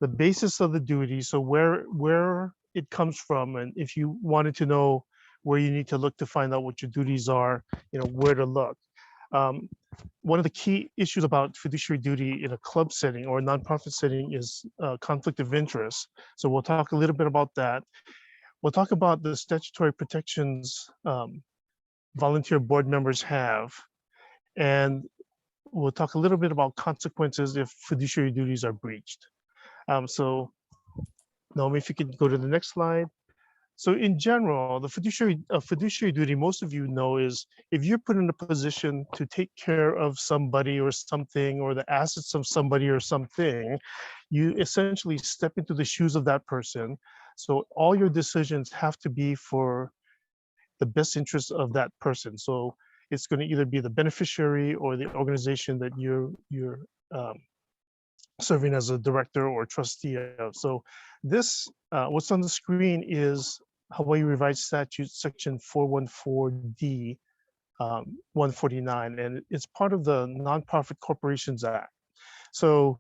the basis of the duty, so where it comes from, and if you wanted to know where you need to look to find out what your duties are, you know, where to look. One of the key issues about fiduciary duty in a club setting or a nonprofit setting is conflict of interest. So we'll talk a little bit about that. We'll talk about the statutory protections volunteer board members have, and we'll talk a little bit about consequences if fiduciary duties are breached. So Naomi, if you could go to the next slide. So in general, the fiduciary duty, most of you know, is if you're put in a position to take care of somebody or something, or the assets of somebody or something, you essentially step into the shoes of that person. So all your decisions have to be for the best interest of that person. So it's going to either be the beneficiary or the organization that you're serving as a director or trustee of. So this, what's on the screen is Hawaii Revised Statute Section 414D 149, and it's part of the Nonprofit Corporations Act. So,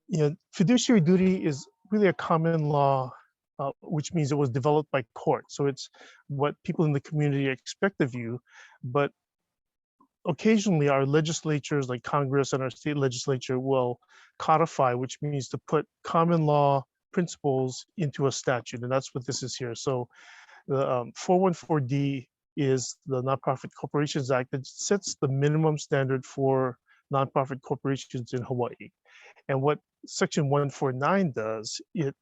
you know, fiduciary duty is really a common law, which means it was developed by court. So it's what people in the community expect of you, but occasionally our legislatures like Congress and our state legislature will codify, which means to put common law principles into a statute, and that's what this is here. So the 414D is the Nonprofit Corporations Act that sets the minimum standard for nonprofit corporations in Hawaii. And what Section 149 does, it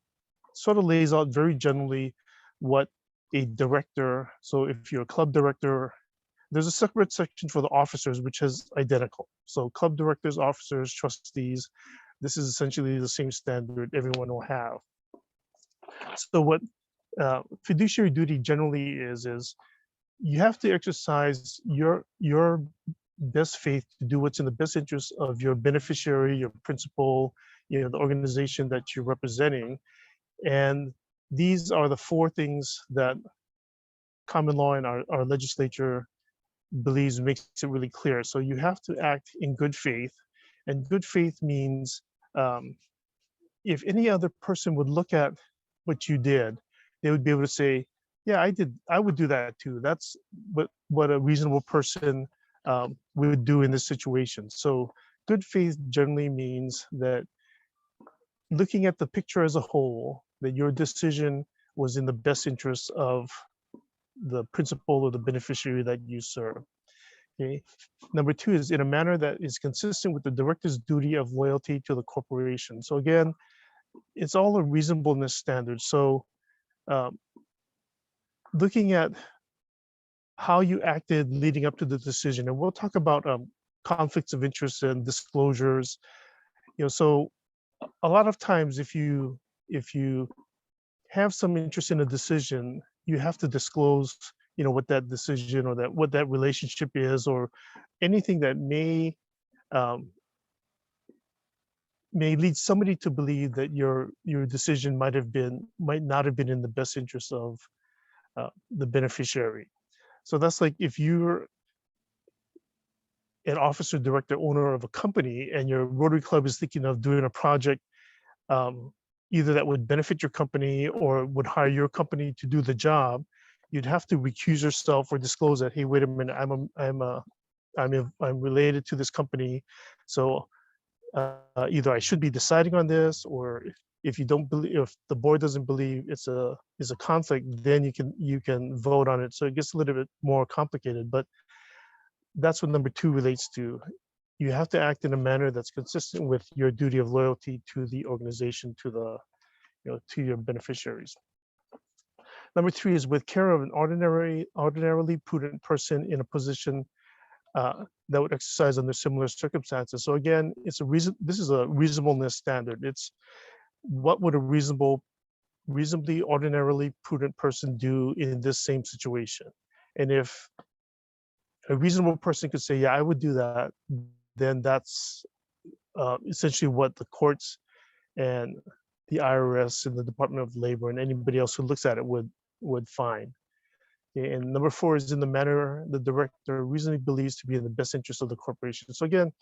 sort of lays out very generally what a director, so if you're a club director, there's a separate section for the officers, which is identical. So club directors, officers, trustees, this is essentially the same standard everyone will have. So what fiduciary duty generally is you have to exercise your best faith to do what's in the best interest of your beneficiary, your principal, you know, the organization that you're representing. And these are the four things that common law and our legislature believes makes it really clear. So you have to act in good faith, and good faith means if any other person would look at what you did, they would be able to say, yeah, I would do that too. That's what a reasonable person would do in this situation. So good faith generally means that looking at the picture as a whole, that your decision was in the best interest of the principal or the beneficiary that you serve. Okay. Number two is in a manner that is consistent with the director's duty of loyalty to the corporation. So again, it's all a reasonableness standard. So looking at how you acted leading up to the decision, and we'll talk about conflicts of interest and disclosures. You know, so a lot of times if you have some interest in a decision, you have to disclose, you know, what that decision or what that relationship is, or anything that may lead somebody to believe that your decision might not have been in the best interest of the beneficiary. So that's like if you're an officer, director, owner of a company, and your Rotary Club is thinking of doing a project either that would benefit your company or would hire your company to do the job, you'd have to recuse yourself or disclose that, hey, wait a minute, I'm related to this company, so either I should be deciding on this, or if you don't believe, if the board doesn't believe it's a conflict, then you can vote on it. So it gets a little bit more complicated, but that's what number 2 relates to. You have to act in a manner that's consistent with your duty of loyalty to the organization, to the, to your beneficiaries. Number 3 is with care of an ordinarily prudent person in a position that would exercise under similar circumstances. So again, it's a reason. This is a reasonableness standard. It's what would a reasonably ordinarily prudent person do in this same situation. And if a reasonable person could say, yeah, I would do that, then that's essentially what the courts and the IRS and the Department of Labor and anybody else who looks at it would find. Okay, and number 4 is in the manner the director reasonably believes to be in the best interest of the corporation. So again,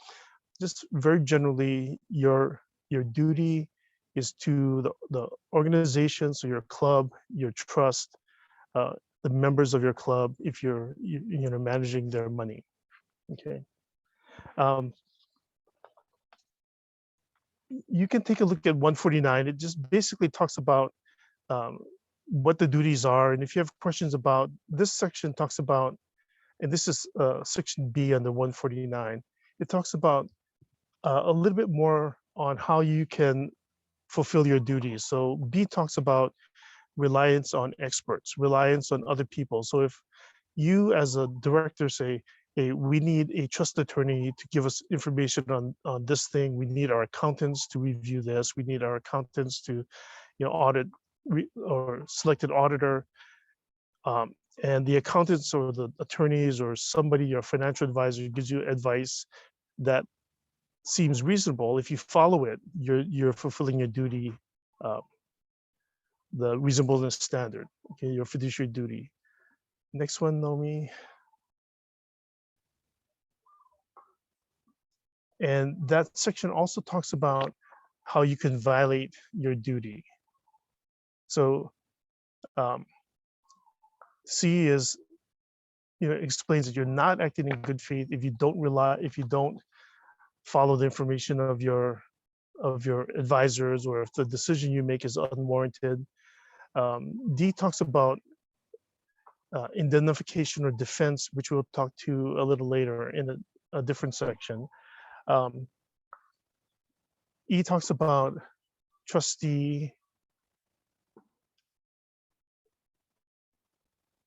just very generally, your duty is to the organization, so your club, your trust, the members of your club, if you're managing their money. Okay. You can take a look at 149. It just basically talks about what the duties are. And if you have questions about this section, talks about, and this is section B under 149, it talks about a little bit more on how you can fulfill your duties. So B talks about reliance on experts, reliance on other people. So if you as a director say, hey, we need a trust attorney to give us information on this thing, we need our accountants to review this, we need our accountants to audit or select an auditor, and the accountants or the attorneys or somebody, your financial advisor, gives you advice that seems reasonable. If you follow it, you're fulfilling your duty, the reasonableness standard, okay, your fiduciary duty. Next one, Nomi. And that section also talks about how you can violate your duty. So C is, explains that you're not acting in good faith if you don't follow the information of your advisors, or if the decision you make is unwarranted. D talks about indemnification or defense, which we'll talk to a little later in a different section. E talks about trustee.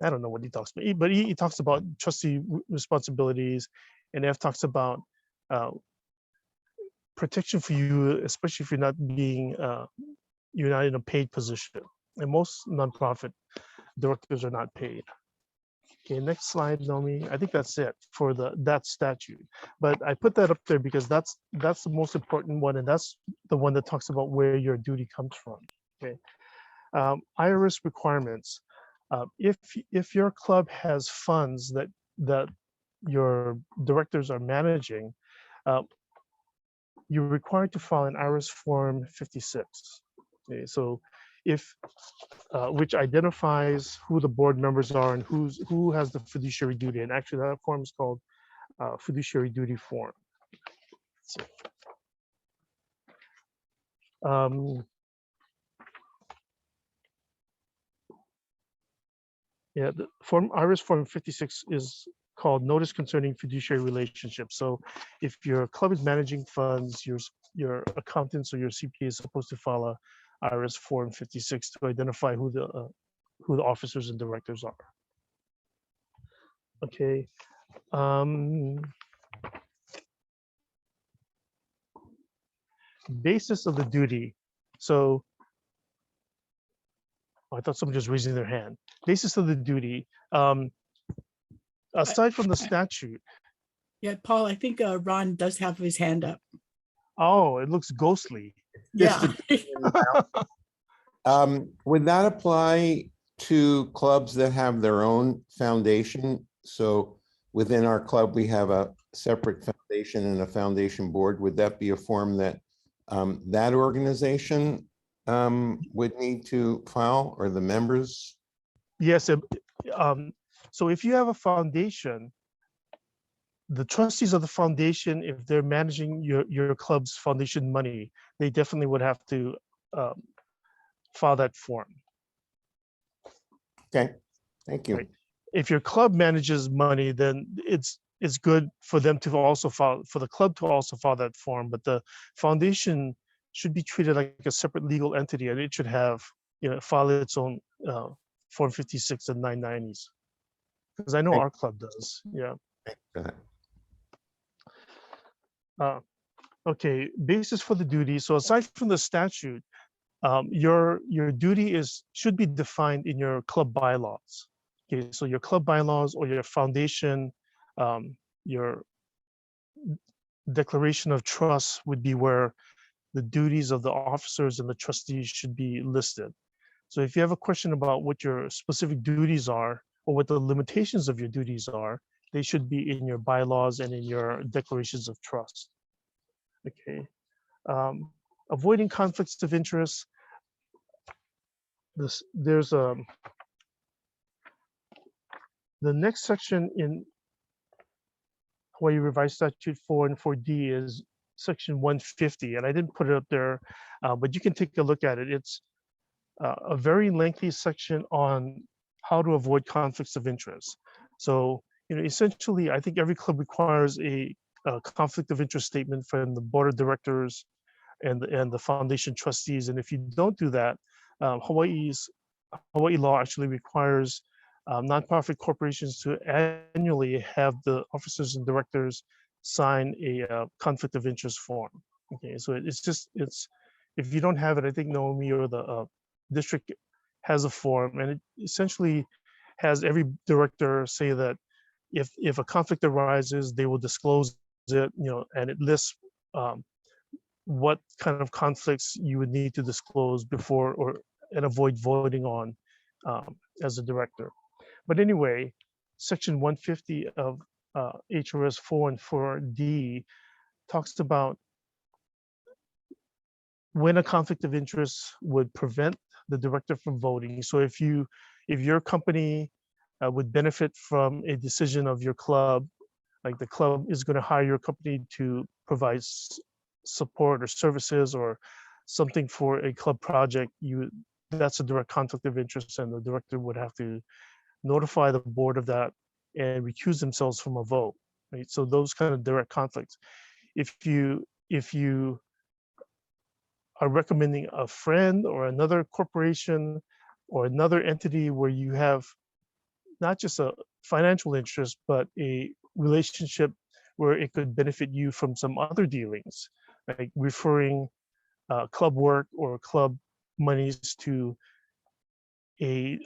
I don't know what he talks about, but he talks about trustee responsibilities, and F talks about protection for you, especially if you're not in a paid position. And most nonprofit directors are not paid. Okay, next slide, Nomi. I think that's it for that statute. But I put that up there because that's the most important one, and that's the one that talks about where your duty comes from. Okay, IRS requirements. If your club has funds that your directors are managing, you're required to file an IRS form 56. Okay, so which identifies who the board members are and who has the fiduciary duty. And actually that form is called fiduciary duty form. Yeah, the IRS form 56 is called Notice Concerning Fiduciary Relationships. So if your club is managing funds, your accountants or your CPA is supposed to file a IRS form 56 to identify who the officers and directors are. Okay. Basis of the duty. So I thought someone was raising their hand. Basis of the duty. Aside from the statute. Yeah, Paul, I think Ron does have his hand up. Oh, it looks ghostly. Yeah. Would that apply to clubs that have their own foundation? So within our club, we have a separate foundation and a foundation board. Would that be a form that that organization would need to file, or the members? Yes. So if you have a foundation, the trustees of the foundation, if they're managing your club's foundation money, they definitely would have to file that form. Okay, thank you. Right. If your club manages money, then it's it's good for them to also file, for the club to also file that form, but the foundation should be treated like a separate legal entity, and it should have, file its own Form 56 and 990s. Because I know our club does, yeah. Okay, basis for the duty. So aside from the statute, your duty should be defined in your club bylaws. Okay, so your club bylaws or your foundation, your declaration of trust would be where the duties of the officers and the trustees should be listed. So if you have a question about what your specific duties are or what the limitations of your duties are, they should be in your bylaws and in your declarations of trust. Okay. Avoiding conflicts of interest. There's the next section in Hawaii Revised Statute 4 and 4D is section 150, and I didn't put it up there, but you can take a look at it. It's a very lengthy section on how to avoid conflicts of interest. So, essentially, I think every club requires a conflict of interest statement from the board of directors and the foundation trustees. And if you don't do that, Hawaii law actually requires nonprofit corporations to annually have the officers and directors sign a conflict of interest form. Okay, so it's if you don't have it, I think Naomi or the district has a form, and it essentially has every director say that if a conflict arises, they will disclose it, and it lists what kind of conflicts you would need to disclose before and avoid voting on as a director. But anyway, section 150 of HRS 4 and 4D talks about when a conflict of interest would prevent the director from voting. So if your company would benefit from a decision of your club, like the club is going to hire your company to provide support or services or something for a club project, that's a direct conflict of interest, and the director would have to notify the board of that and recuse themselves from a vote, right? So those kind of direct conflicts. If you are recommending a friend or another corporation or another entity where you have not just a financial interest, but a relationship where it could benefit you from some other dealings, like referring club work or club monies to a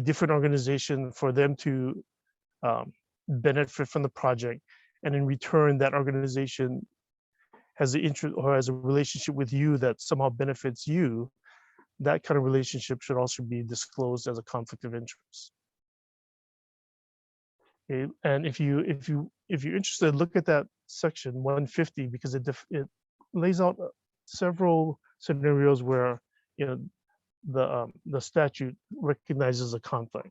different organization for them to benefit from the project, and in return that organization has an interest or has a relationship with you that somehow benefits you, that kind of relationship should also be disclosed as a conflict of interest. Okay. And if you're interested, look at that section 150, because it lays out several scenarios where the statute recognizes a conflict.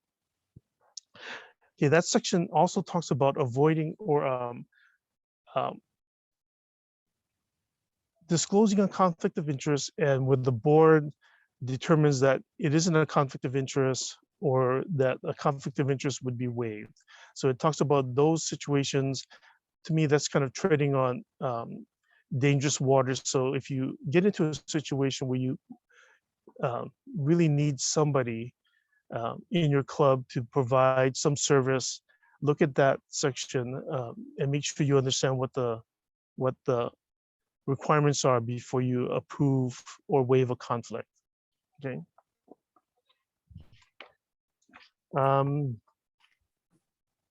Okay, that section also talks about avoiding or disclosing a conflict of interest, and when the board determines that it isn't a conflict of interest or that a conflict of interest would be waived. So it talks about those situations. To me, that's kind of treading on dangerous waters. So if you get into a situation where you really need somebody in your club to provide some service, look at that section and make sure you understand what the requirements are before you approve or waive a conflict. Okay.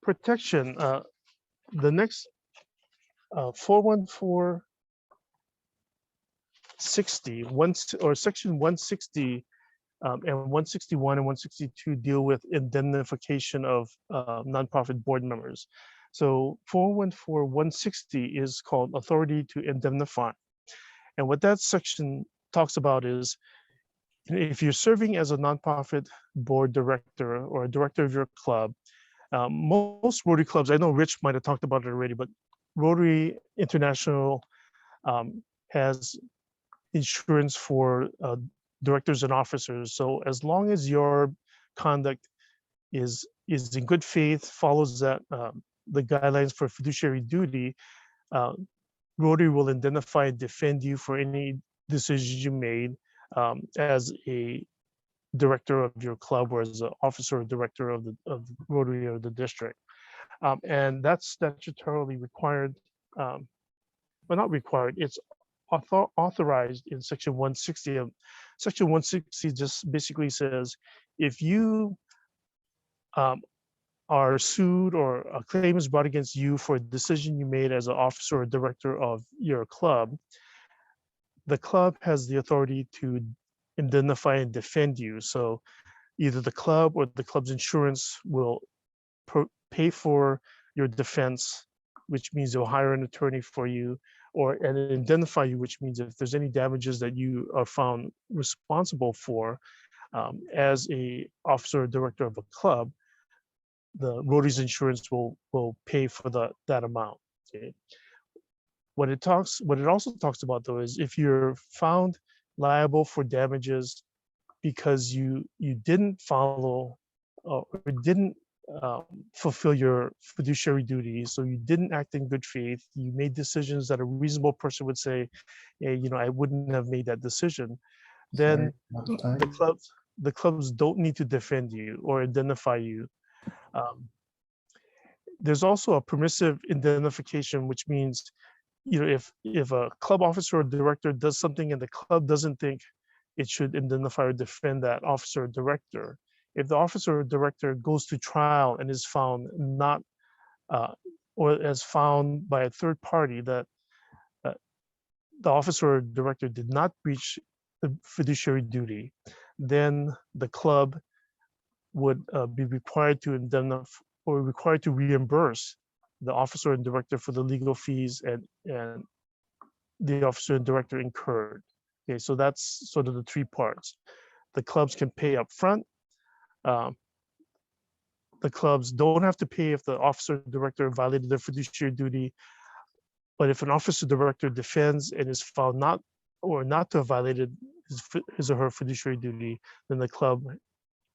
Protection. The next 41460 or section 160 and 161 and 162 deal with indemnification of nonprofit board members. So 414-160 is called Authority to Indemnify. And what that section talks about is, if you're serving as a nonprofit board director or a director of your club, most Rotary clubs, I know Rich might have talked about it already, but Rotary International has insurance for directors and officers. So as long as your conduct is in good faith, follows that the guidelines for fiduciary duty, Rotary will indemnify and defend you for any decisions you made as a director of your club or as an officer or director of the Rotary or the district. And that's statutorily required, well, not required, it's authorized in section 160 of section 160 just basically says if you are sued or a claim is brought against you for a decision you made as an officer or director of your club, the club has the authority to indemnify and defend you. So either the club or the club's insurance will pay for your defense, which means they'll hire an attorney for you, and indemnify you, which means if there's any damages that you are found responsible for as a officer or director of a club, the Rotary's insurance will pay for that amount. Okay. What it also talks about though is if you're found liable for damages because you didn't follow or didn't fulfill your fiduciary duty, so you didn't act in good faith, you made decisions that a reasonable person would say, hey, I wouldn't have made that decision, then the clubs don't need to defend you or indemnify you. There's also a permissive indemnification, which means if a club officer or director does something and the club doesn't think it should indemnify or defend that officer or director, if the officer or director goes to trial and is found not, or is found by a third party that the officer or director did not breach the fiduciary duty, then the club would be required to indemnify or required to reimburse the officer and director for the legal fees and the officer and director incurred. Okay, so that's sort of the three parts. The clubs can pay up front. The clubs don't have to pay if the officer or director violated their fiduciary duty. But if an officer director defends and is found not to have violated his or her fiduciary duty, then the club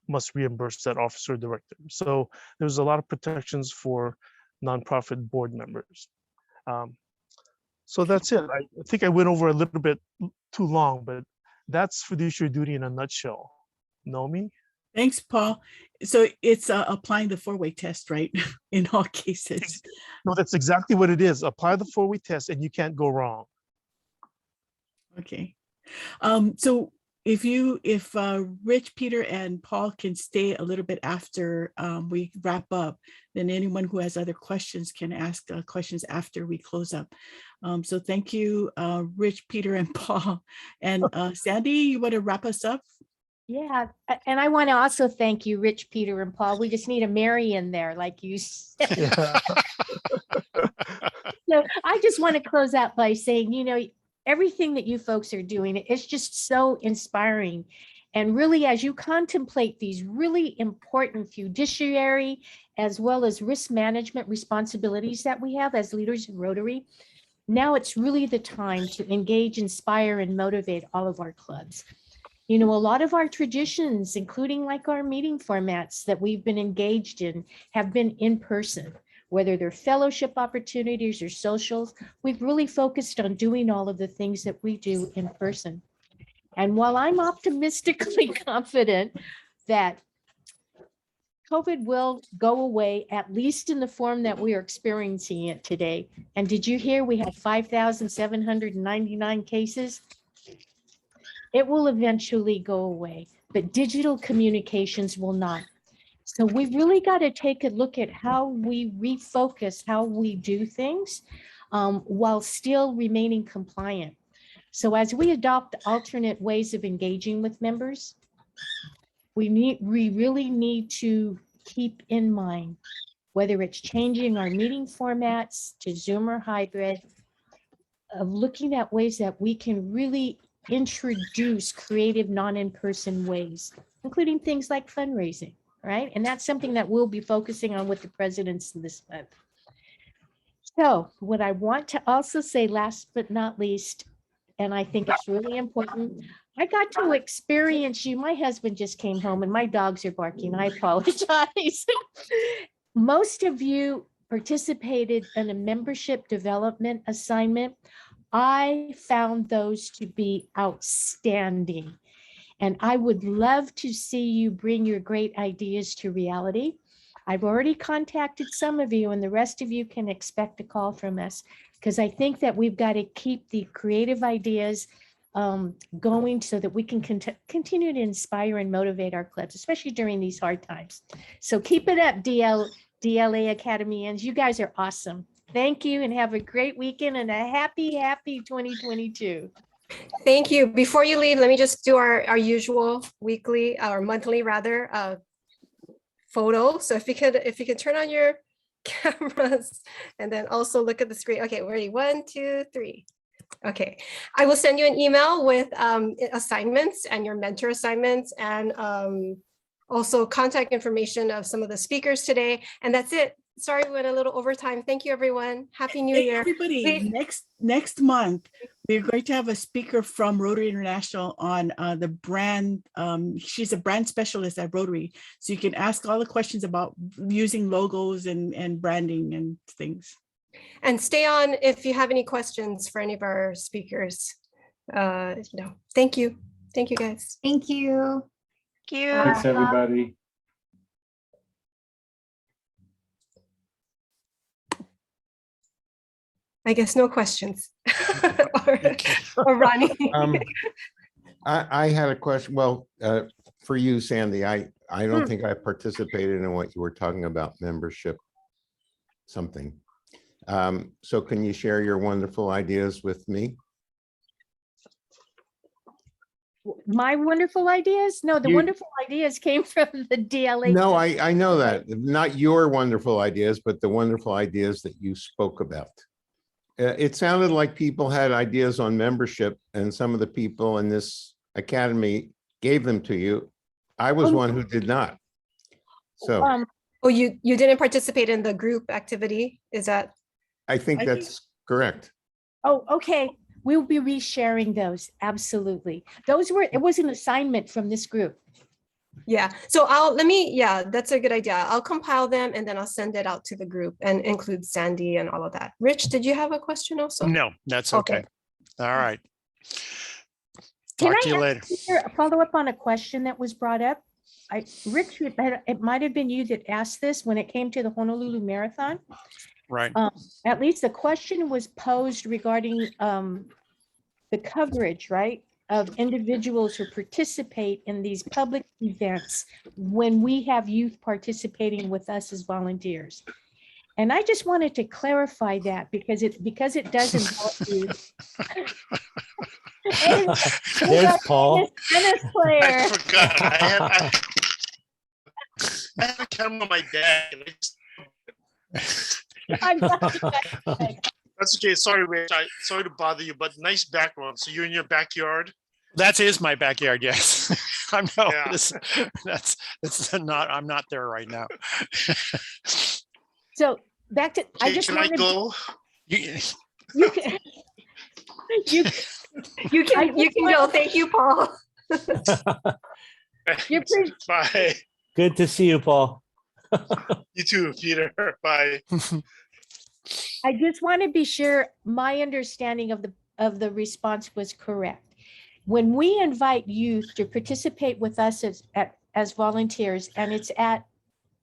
must reimburse that officer or director. So there's a lot of protections for nonprofit board members. So that's it. I think I went over a little bit too long, but that's fiduciary duty in a nutshell. Nomi? Thanks, Paul. So it's applying the four-way test, right? In all cases. No, that's exactly what it is. Apply the four-way test and you can't go wrong. Okay. So if Rich, Peter, and Paul can stay a little bit after we wrap up, then anyone who has other questions can ask questions after we close up. So thank you, Rich, Peter, and Paul. And Sandy, you want to wrap us up? Yeah, and I want to also thank you, Rich, Peter, and Paul. We just need a Mary in there, like you said. Yeah. So I just want to close out by saying, everything that you folks are doing, it's just so inspiring. And really, as you contemplate these really important fiduciary as well as risk management responsibilities that we have as leaders in Rotary, now it's really the time to engage, inspire, and motivate all of our clubs. A lot of our traditions, including like our meeting formats that we've been engaged in, have been in person, whether they're fellowship opportunities or socials. We've really focused on doing all of the things that we do in person. And while I'm optimistically confident that COVID will go away, at least in the form that we are experiencing it today. And did you hear we had 5,799 cases? It will eventually go away, but digital communications will not. So we really got to take a look at how we refocus how we do things while still remaining compliant. So as we adopt alternate ways of engaging with members, we really need to keep in mind, whether it's changing our meeting formats to Zoom or hybrid, of looking at ways that we can really introduce creative non-in-person ways, including things like fundraising, right? And that's something that we'll be focusing on with the presidents this month. So what I want to also say, last but not least, and I think it's really important, I got to experience you. My husband just came home and my dogs are barking. I apologize. Most of you participated in a membership development assignment, I found those to be outstanding. And I would love to see you bring your great ideas to reality. I've already contacted some of you, and the rest of you can expect a call from us, because I think that we've got to keep the creative ideas going so that we can continue to inspire and motivate our clubs, especially during these hard times. So keep it up, DLA Academians. You guys are awesome. Thank you, and have a great weekend and a happy 2022. Thank you. Before you leave, let me just do our usual weekly or monthly rather photo. So if you could turn on your cameras and then also look at the screen. Okay, ready? 1, 2, 3. Okay, I will send you an email with assignments and your mentor assignments, and also contact information of some of the speakers today. And that's it. Sorry, we went a little overtime. Thank you, everyone. Happy New Year. Everybody, next month, we're going to have a speaker from Rotary International on the brand. She's a brand specialist at Rotary. So you can ask all the questions about using logos and branding and things. And stay on if you have any questions for any of our speakers. Thank you. Thank you, guys. Thank you. Thank you. Thanks, everybody. I guess no questions. or Ronnie. I had a question. Well, for you, Sandy, I don't think I participated in what you were talking about, membership something. So can you share your wonderful ideas with me? My wonderful ideas? No, the wonderful ideas came from the DLA. No, I know that. Not your wonderful ideas, but the wonderful ideas that you spoke about. It sounded like people had ideas on membership, and some of the people in this academy gave them to you. I was one who did not. So you didn't participate in the group activity, is that? I think that's correct. Oh, okay. We'll be resharing those. Absolutely. It was an assignment from this group. Yeah. So that's a good idea. I'll compile them and then I'll send it out to the group and include Sandy and all of that. Rich, did you have a question also? No, that's okay. All right. Can Talk to you later. Follow up on a question that was brought up. Rich, it might have been you that asked this when it came to the Honolulu Marathon. Right. At least the question was posed regarding the coverage, right, of individuals who participate in these public events when we have youth participating with us as volunteers. And I just wanted to clarify that because it does involve youth. There's Paul. Tennis player. I forgot. I have a camera on my deck. That's okay. Sorry, Rich. Sorry to bother you, but nice background. So you're in your backyard. That is my backyard. Yes, I'm not. Yeah. I'm not there right now. So back to. Okay, I just can I go? You can. You can go. Thank you, Paul. Bye. Good to see you, Paul. You too, Peter. Bye. I just want to be sure my understanding of the response was correct. When we invite youth to participate with us as volunteers, and it's at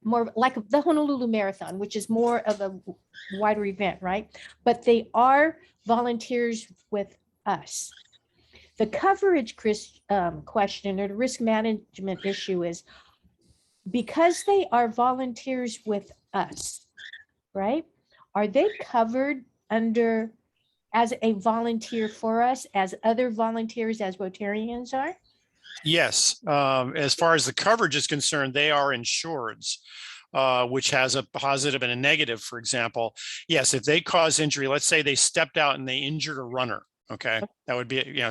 more like the Honolulu Marathon, which is more of a wider event, right? But they are volunteers with us. The coverage question or the risk management issue is because they are volunteers with us, right? Are they covered under as a volunteer for us as other volunteers as Rotarians are? Yes, as far as the coverage is concerned, they are insureds, which has a positive and a negative. For example, yes, if they cause injury, let's say they stepped out and they injured a runner. Okay, that would be,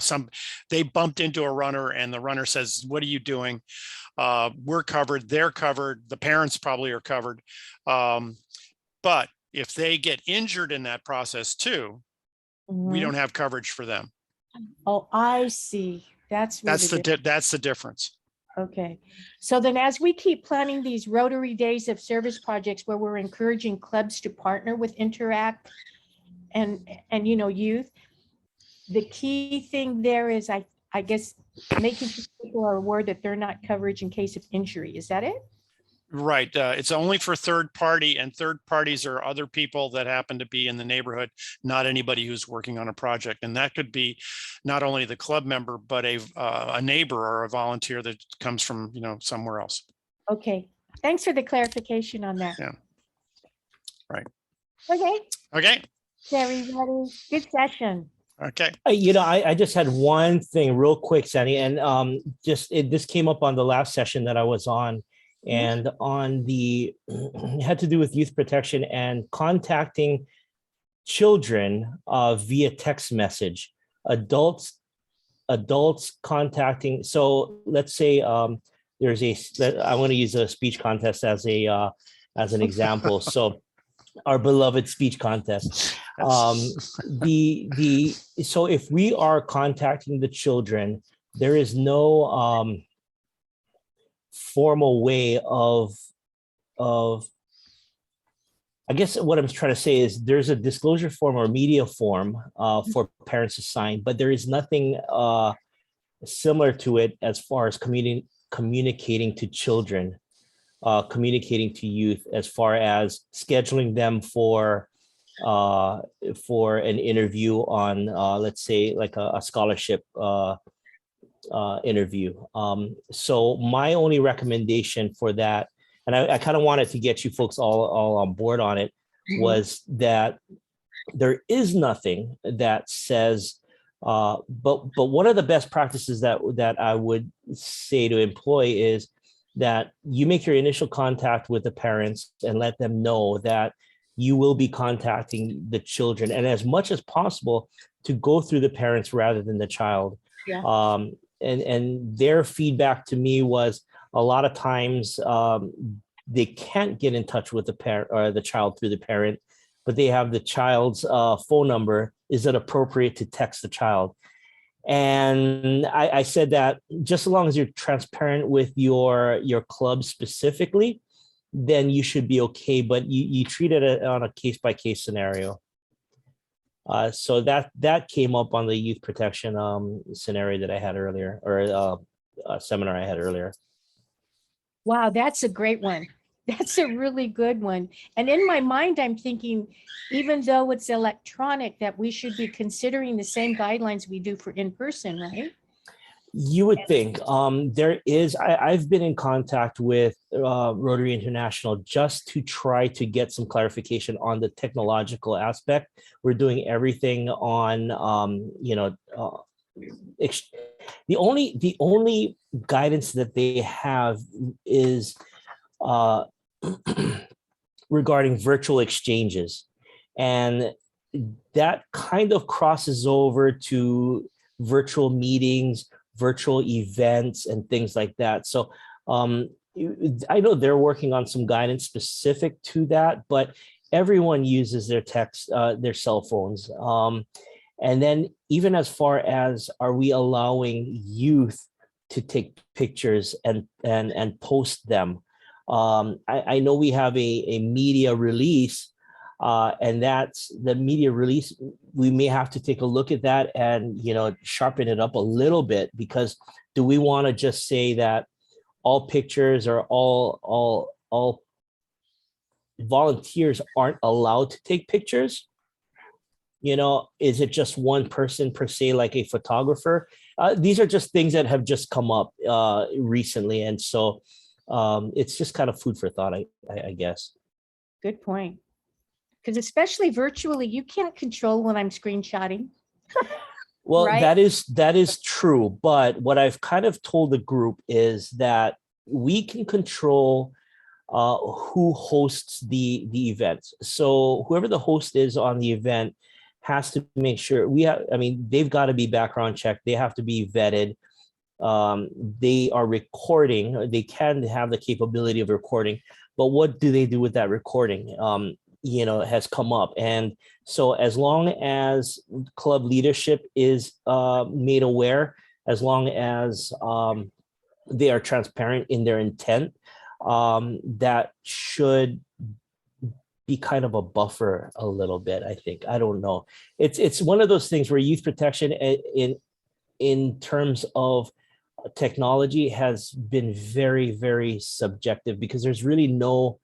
they bumped into a runner and the runner says, "What are you doing?" We're covered, they're covered, the parents probably are covered. But if they get injured in that process too, we don't have coverage for them. Oh, I see. That's the difference. Okay, so then as we keep planning these Rotary Days of Service projects where we're encouraging clubs to partner with Interact and youth, the key thing there is I guess making sure people are aware that they're not coverage in case of injury. Is that it? Right. It's only for third party, and third parties are other people that happen to be in the neighborhood, not anybody who's working on a project. And that could be not only the club member, but a neighbor or a volunteer that comes from, somewhere else. Okay. Thanks for the clarification on that. Yeah. Right. Okay. Okay. Everybody, good session. Okay. I just had one thing real quick, Sandy, and this came up on the last session that I was on, and on it had to do with youth protection and contacting children via text message. Adults contacting. So let's say there's I want to use a speech contest as an example. So our beloved speech contest. So if we are contacting the children, there is no formal way of I guess what I'm trying to say is there's a disclosure form or media form for parents to sign, but there is nothing similar to it as far as communicating to children, communicating to youth, as far as scheduling them for an interview on, let's say, like a scholarship interview. So my only recommendation for that, and I kind of wanted to get you folks all on board on it, was that there is nothing that says, but one of the best practices that I would say to employ is that you make your initial contact with the parents and let them know that you will be contacting the children, and as much as possible to go through the parents rather than the child. Yeah. And their feedback to me was a lot of times they can't get in touch with the parent or the child through the parent, but they have the child's phone number. Is it appropriate to text the child? And I said that just as long as you're transparent with your club specifically, then you should be okay. But you treat it on a case-by-case scenario. So that came up on the youth protection scenario that I had earlier, or seminar I had earlier. Wow, that's a great one. That's a really good one. And in my mind, I'm thinking, even though it's electronic, that we should be considering the same guidelines we do for in-person, right? You would think. I've been in contact with Rotary International just to try to get some clarification on the technological aspect. We're doing everything on, the only guidance that they have is regarding virtual exchanges. And that kind of crosses over to virtual meetings, virtual events, and things like that. So I know they're working on some guidance specific to that, but everyone uses their their cell phones. And then even as far as, are we allowing youth to take pictures and post them? I know we have a media release, and that's the media release. We may have to take a look at that and, sharpen it up a little bit, because do we want to just say that all pictures or all volunteers aren't allowed to take pictures? Is it just one person per se, like a photographer? These are just things that have just come up recently. And so it's just kind of food for thought, I guess. Good point. Because especially virtually, you can't control when I'm screenshotting. Well, right? that is true. But what I've kind of told the group is that we can control who hosts the events. So whoever the host is on the event has to make sure they've got to be background checked. They have to be vetted. They are recording. They can have the capability of recording, but what do they do with that recording? Has come up. And so as long as club leadership is made aware, as long as they are transparent in their intent, that should be kind of a buffer a little bit, I think. I don't know. It's one of those things where youth protection in terms of technology has been very, very subjective, because there's really no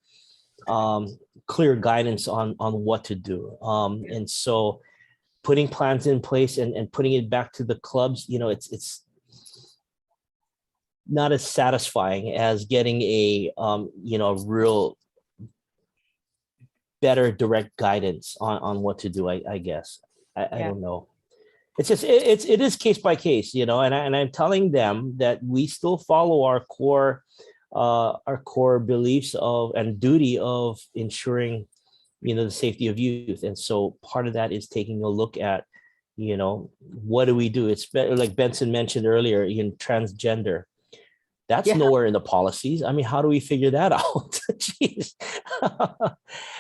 clear guidance on what to do. And so putting plans in place and putting it back to the clubs, it's not as satisfying as getting a real better direct guidance on what to do, I guess. I don't know. It's just, it is case by case, and I'm telling them that we still follow our core beliefs of and duty of ensuring, the safety of youth. And so part of that is taking a look at, what do we do? It's like Benson mentioned earlier, transgender. That's nowhere in the policies. I mean, how do we figure that out? Jeez.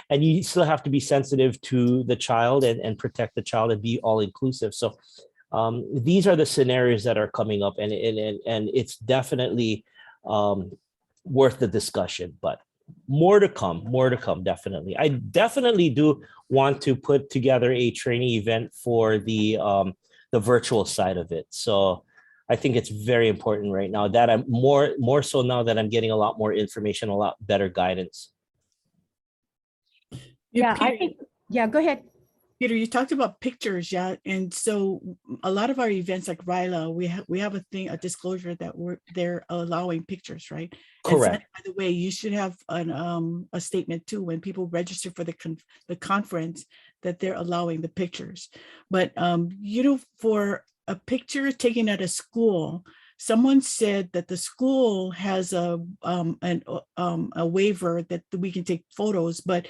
And you still have to be sensitive to the child and protect the child and be all inclusive. So these are the scenarios that are coming up, and it's definitely worth the discussion, but more to come, definitely. I definitely do want to put together a training event for the virtual side of it. So I think it's very important right now that I'm more so now that I'm getting a lot more information, a lot better guidance. Yeah, I think, go ahead. Peter, you talked about pictures, and so a lot of our events like RILA, we have a disclosure that they're allowing pictures, right? Correct. And by the way, you should have a statement too when people register for the conference that they're allowing the pictures. But for a picture taken at a school, someone said that the school has a waiver that we can take photos, but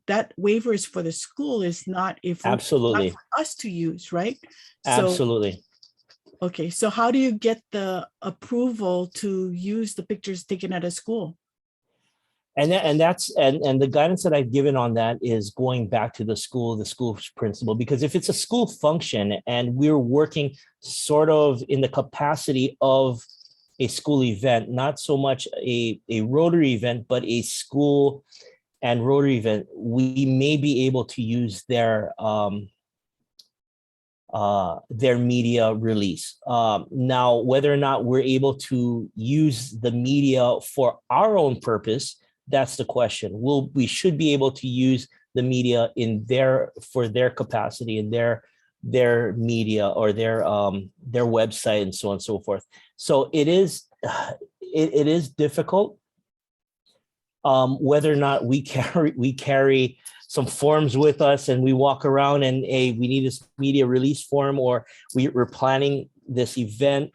that waiver is for the school, is not Absolutely. not for us to use, right? Absolutely. Okay, so how do you get the approval to use the pictures taken at a school? And the guidance that I've given on that is going back to the school's principal, because if it's a school function and we're working sort of in the capacity of a school event, not so much a Rotary event, but a school and Rotary event, we may be able to use their media release. Now, whether or not we're able to use the media for our own purpose, that's the question. We should be able to use the media for their capacity in their media or their website and so on and so forth. So it is difficult. Whether or not we carry some forms with us and we walk around and we need this media release form, or we're planning this event,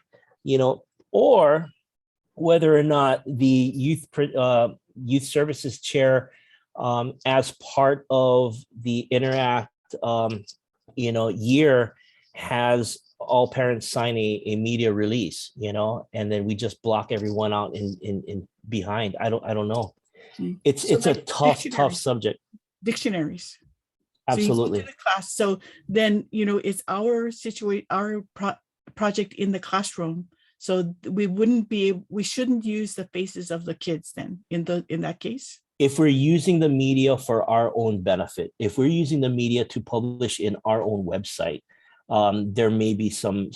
or whether or not the youth services chair, as part of the Interact, year, has all parents sign a media release, and then we just block everyone out in behind. I don't know. It's a tough subject. Dictionaries. Absolutely. So you go to the class. So then, it's our project in the classroom. So we shouldn't use the faces of the kids then in that case. If we're using the media for our own benefit, if we're using the media to publish in our own website, there may be some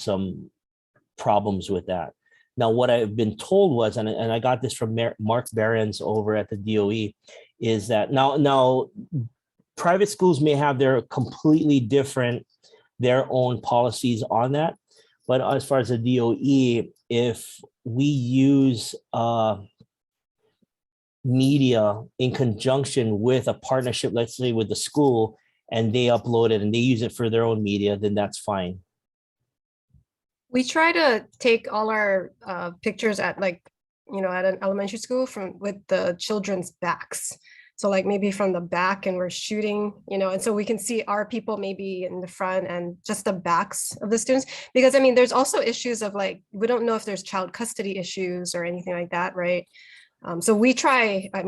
problems with that. Now, what I've been told was, and I got this from Mark Behrens over at the DOE, is that now private schools may have their own policies on that. But as far as the DOE, if we use media in conjunction with a partnership, let's say with the school, and they upload it and they use it for their own media, then that's fine. We try to take all our pictures at at an elementary school with the children's backs. So maybe from the back, and we're shooting, and so we can see our people maybe in the front and just the backs of the students. Because there's also issues of we don't know if there's child custody issues or anything like that, right? So we try, I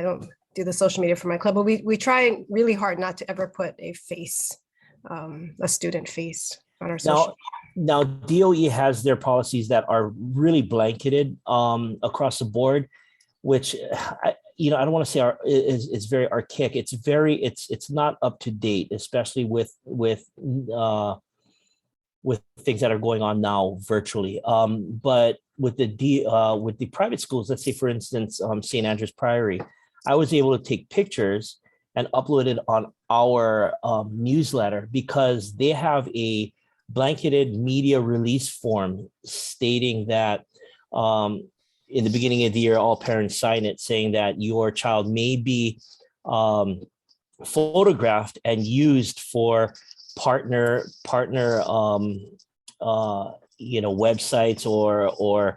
don't do the social media for my club, but we try really hard not to ever put a face, a student face. on our social. Now DOE has their policies that are really blanketed across the board, which I don't want to say is very archaic. It's not up to date, especially with things that are going on now virtually. But with the private schools, let's say for instance, St. Andrew's Priory, I was able to take pictures and upload it on our newsletter because they have a blanketed media release form stating that in the beginning of the year, all parents sign it saying that your child may be photographed and used for partner websites or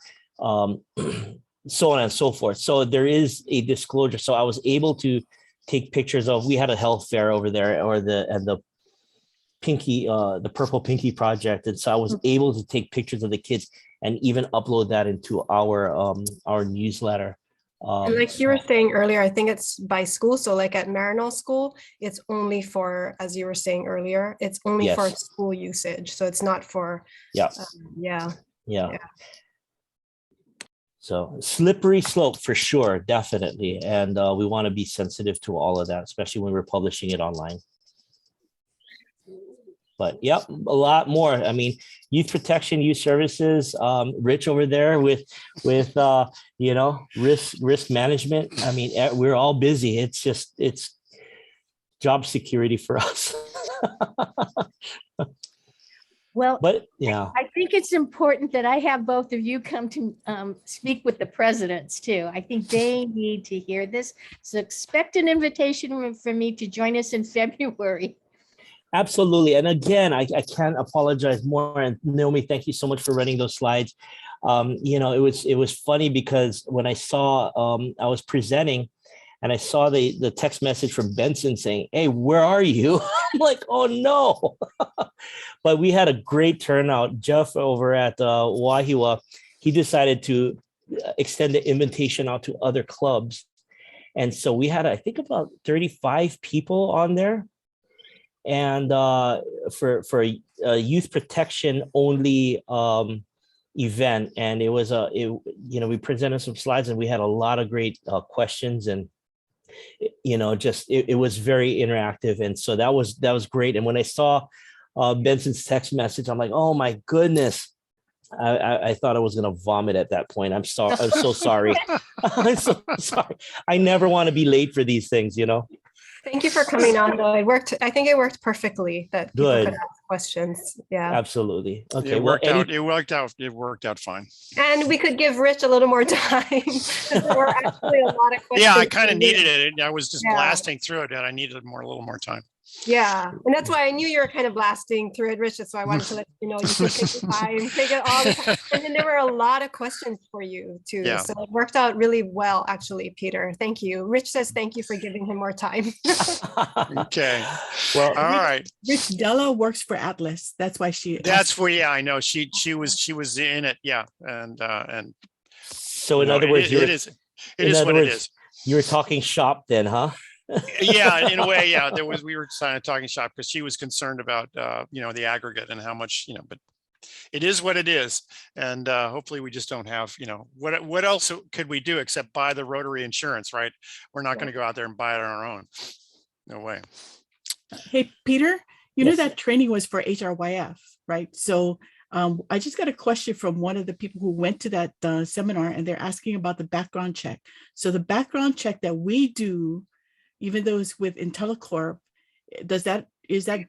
so on and so forth. So there is a disclosure. So I was able to take pictures of, we had a health fair over there, or the Pinky, the Purple Pinky Project. And so I was able to take pictures of the kids and even upload that into our newsletter. And like you were saying earlier, I think it's by school. So like at Marinol School, it's only for, as you were saying earlier, it's only for school usage. So it's not for, yeah. So slippery slope for sure, definitely. And we want to be sensitive to all of that, especially when we're publishing it online. But yep, a lot more. I mean, youth protection, youth services, Rich over there with risk management. I mean, we're all busy. It's job security for us. Well, but yeah, I think it's important that I have both of you come to speak with the presidents too. I think they need to hear this. So expect an invitation from me to join us in February. Absolutely. And again, I can't apologize more. And Naomi, thank you so much for running those slides. It was funny because when I saw, I was presenting and I saw the text message from Benson saying, "Hey, where are you?" I'm like, oh no. But we had a great turnout. Jeff over at Wahiwa, he decided to extend the invitation out to other clubs. And so we had, I think, about 35 people on there. And for a youth protection only event, and it was we presented some slides and we had a lot of great questions, and it was very interactive, and so that was great. And when I saw Benson's text message, I'm like, oh my goodness, I thought I was gonna vomit at that point. I'm sorry. I'm so sorry. I'm so sorry. I never want to be late for these things, Thank you for coming on, though. I think it worked perfectly that people Good. could ask questions. Yeah. Absolutely. Okay. It worked out fine. And we could give Rich a little more time. There were actually a lot of questions. Yeah, I kind of needed it. I was just blasting through it and I needed a little more time. Yeah, and that's why I knew you were kind of blasting through it, Rich. So I wanted to let you know you can take your time, take it all. And then there were a lot of questions for you too. Yeah. So it worked out really well, actually, Peter. Thank you. Rich says thank you for giving him more time. Okay. Well, all right. Rich Della works for Atlas. That's why she. That's where. Yeah, I know. She was in it. Yeah, and. So in other words, it is what it is. You were talking shop then, huh? Yeah, in a way, yeah. We were talking shop because she was concerned about the aggregate and how much, but it is what it is. And hopefully we just don't have, what else could we do except buy the Rotary insurance, right? We're not going to go out there and buy it on our own. No way. Hey, Peter, you know that training was for HRYF, right? So I just got a question from one of the people who went to that seminar, and they're asking about the background check. So the background check that we do, even though it's with IntelliCorp, is that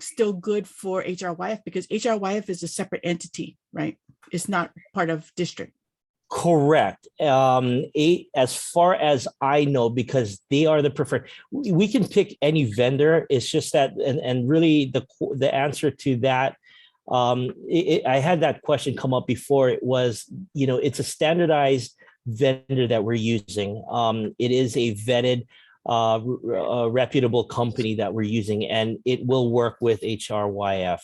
still good for HRYF? Because HRYF is a separate entity, right? It's not part of district. Correct. As far as I know, because they are the preferred, we can pick any vendor. It's just that, and really the answer to that, I had that question come up before. It was, it's a standardized vendor that we're using. It is a vetted, a reputable company that we're using, and it will work with HRYF.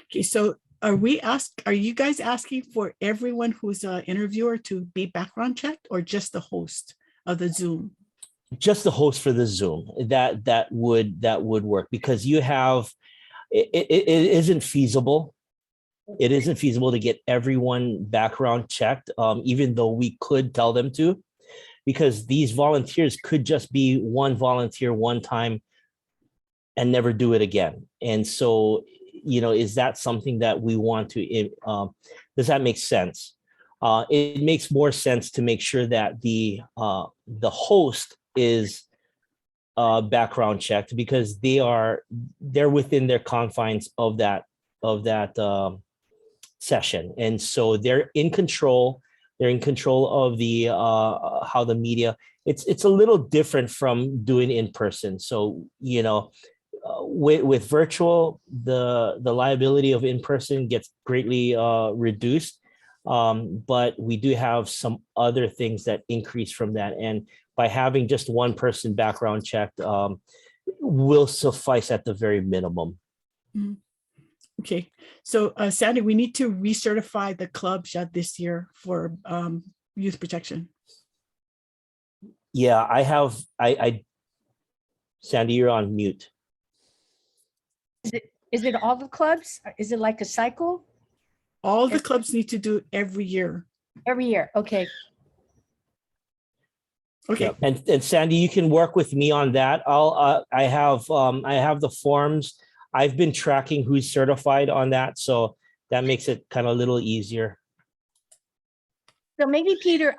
Okay, so are you guys asking for everyone who's an interviewer to be background checked, or just the host of the Zoom? Just the host for the Zoom. That would work, because you have it isn't feasible it isn't feasible to get everyone background checked, even though we could tell them to, because these volunteers could just be one volunteer one time and never do it again. And so, is that something that we want to, does that make sense? It makes more sense to make sure that the host is background checked, because they're within their confines of that session, and so they're in control. They're in control of the how the media. It's a little different from doing in person. So with virtual, the liability of in person gets greatly reduced. But we do have some other things that increase from that, and by having just one person background checked will suffice at the very minimum. Okay, so Sandy, we need to recertify the clubs this year for youth protection. Yeah, I Sandy, you're on mute. Is it all the clubs? Is it like a cycle? All the clubs need to do every year. Every year, okay. Okay. Yeah. And Sandy, you can work with me on that. I have the forms. I've been tracking who's certified on that, so that makes it kind of a little easier. So maybe Peter,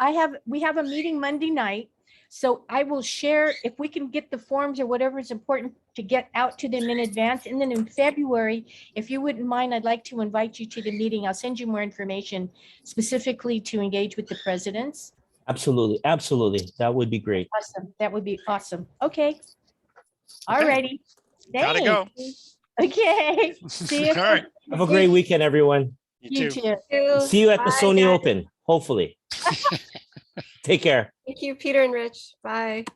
we have a meeting Monday night. So I will share, if we can get the forms or whatever is important to get out to them in advance. And then in February, if you wouldn't mind, I'd like to invite you to the meeting. I'll send you more information specifically to engage with the presidents. Absolutely. Absolutely. That would be great. Awesome. That would be awesome. Okay. All righty. Gotta go. Okay. See you. All right. Have a great weekend, everyone. You too. See you at the Bye, Sony guys. Open, hopefully. Take care. Thank you, Peter and Rich. Bye.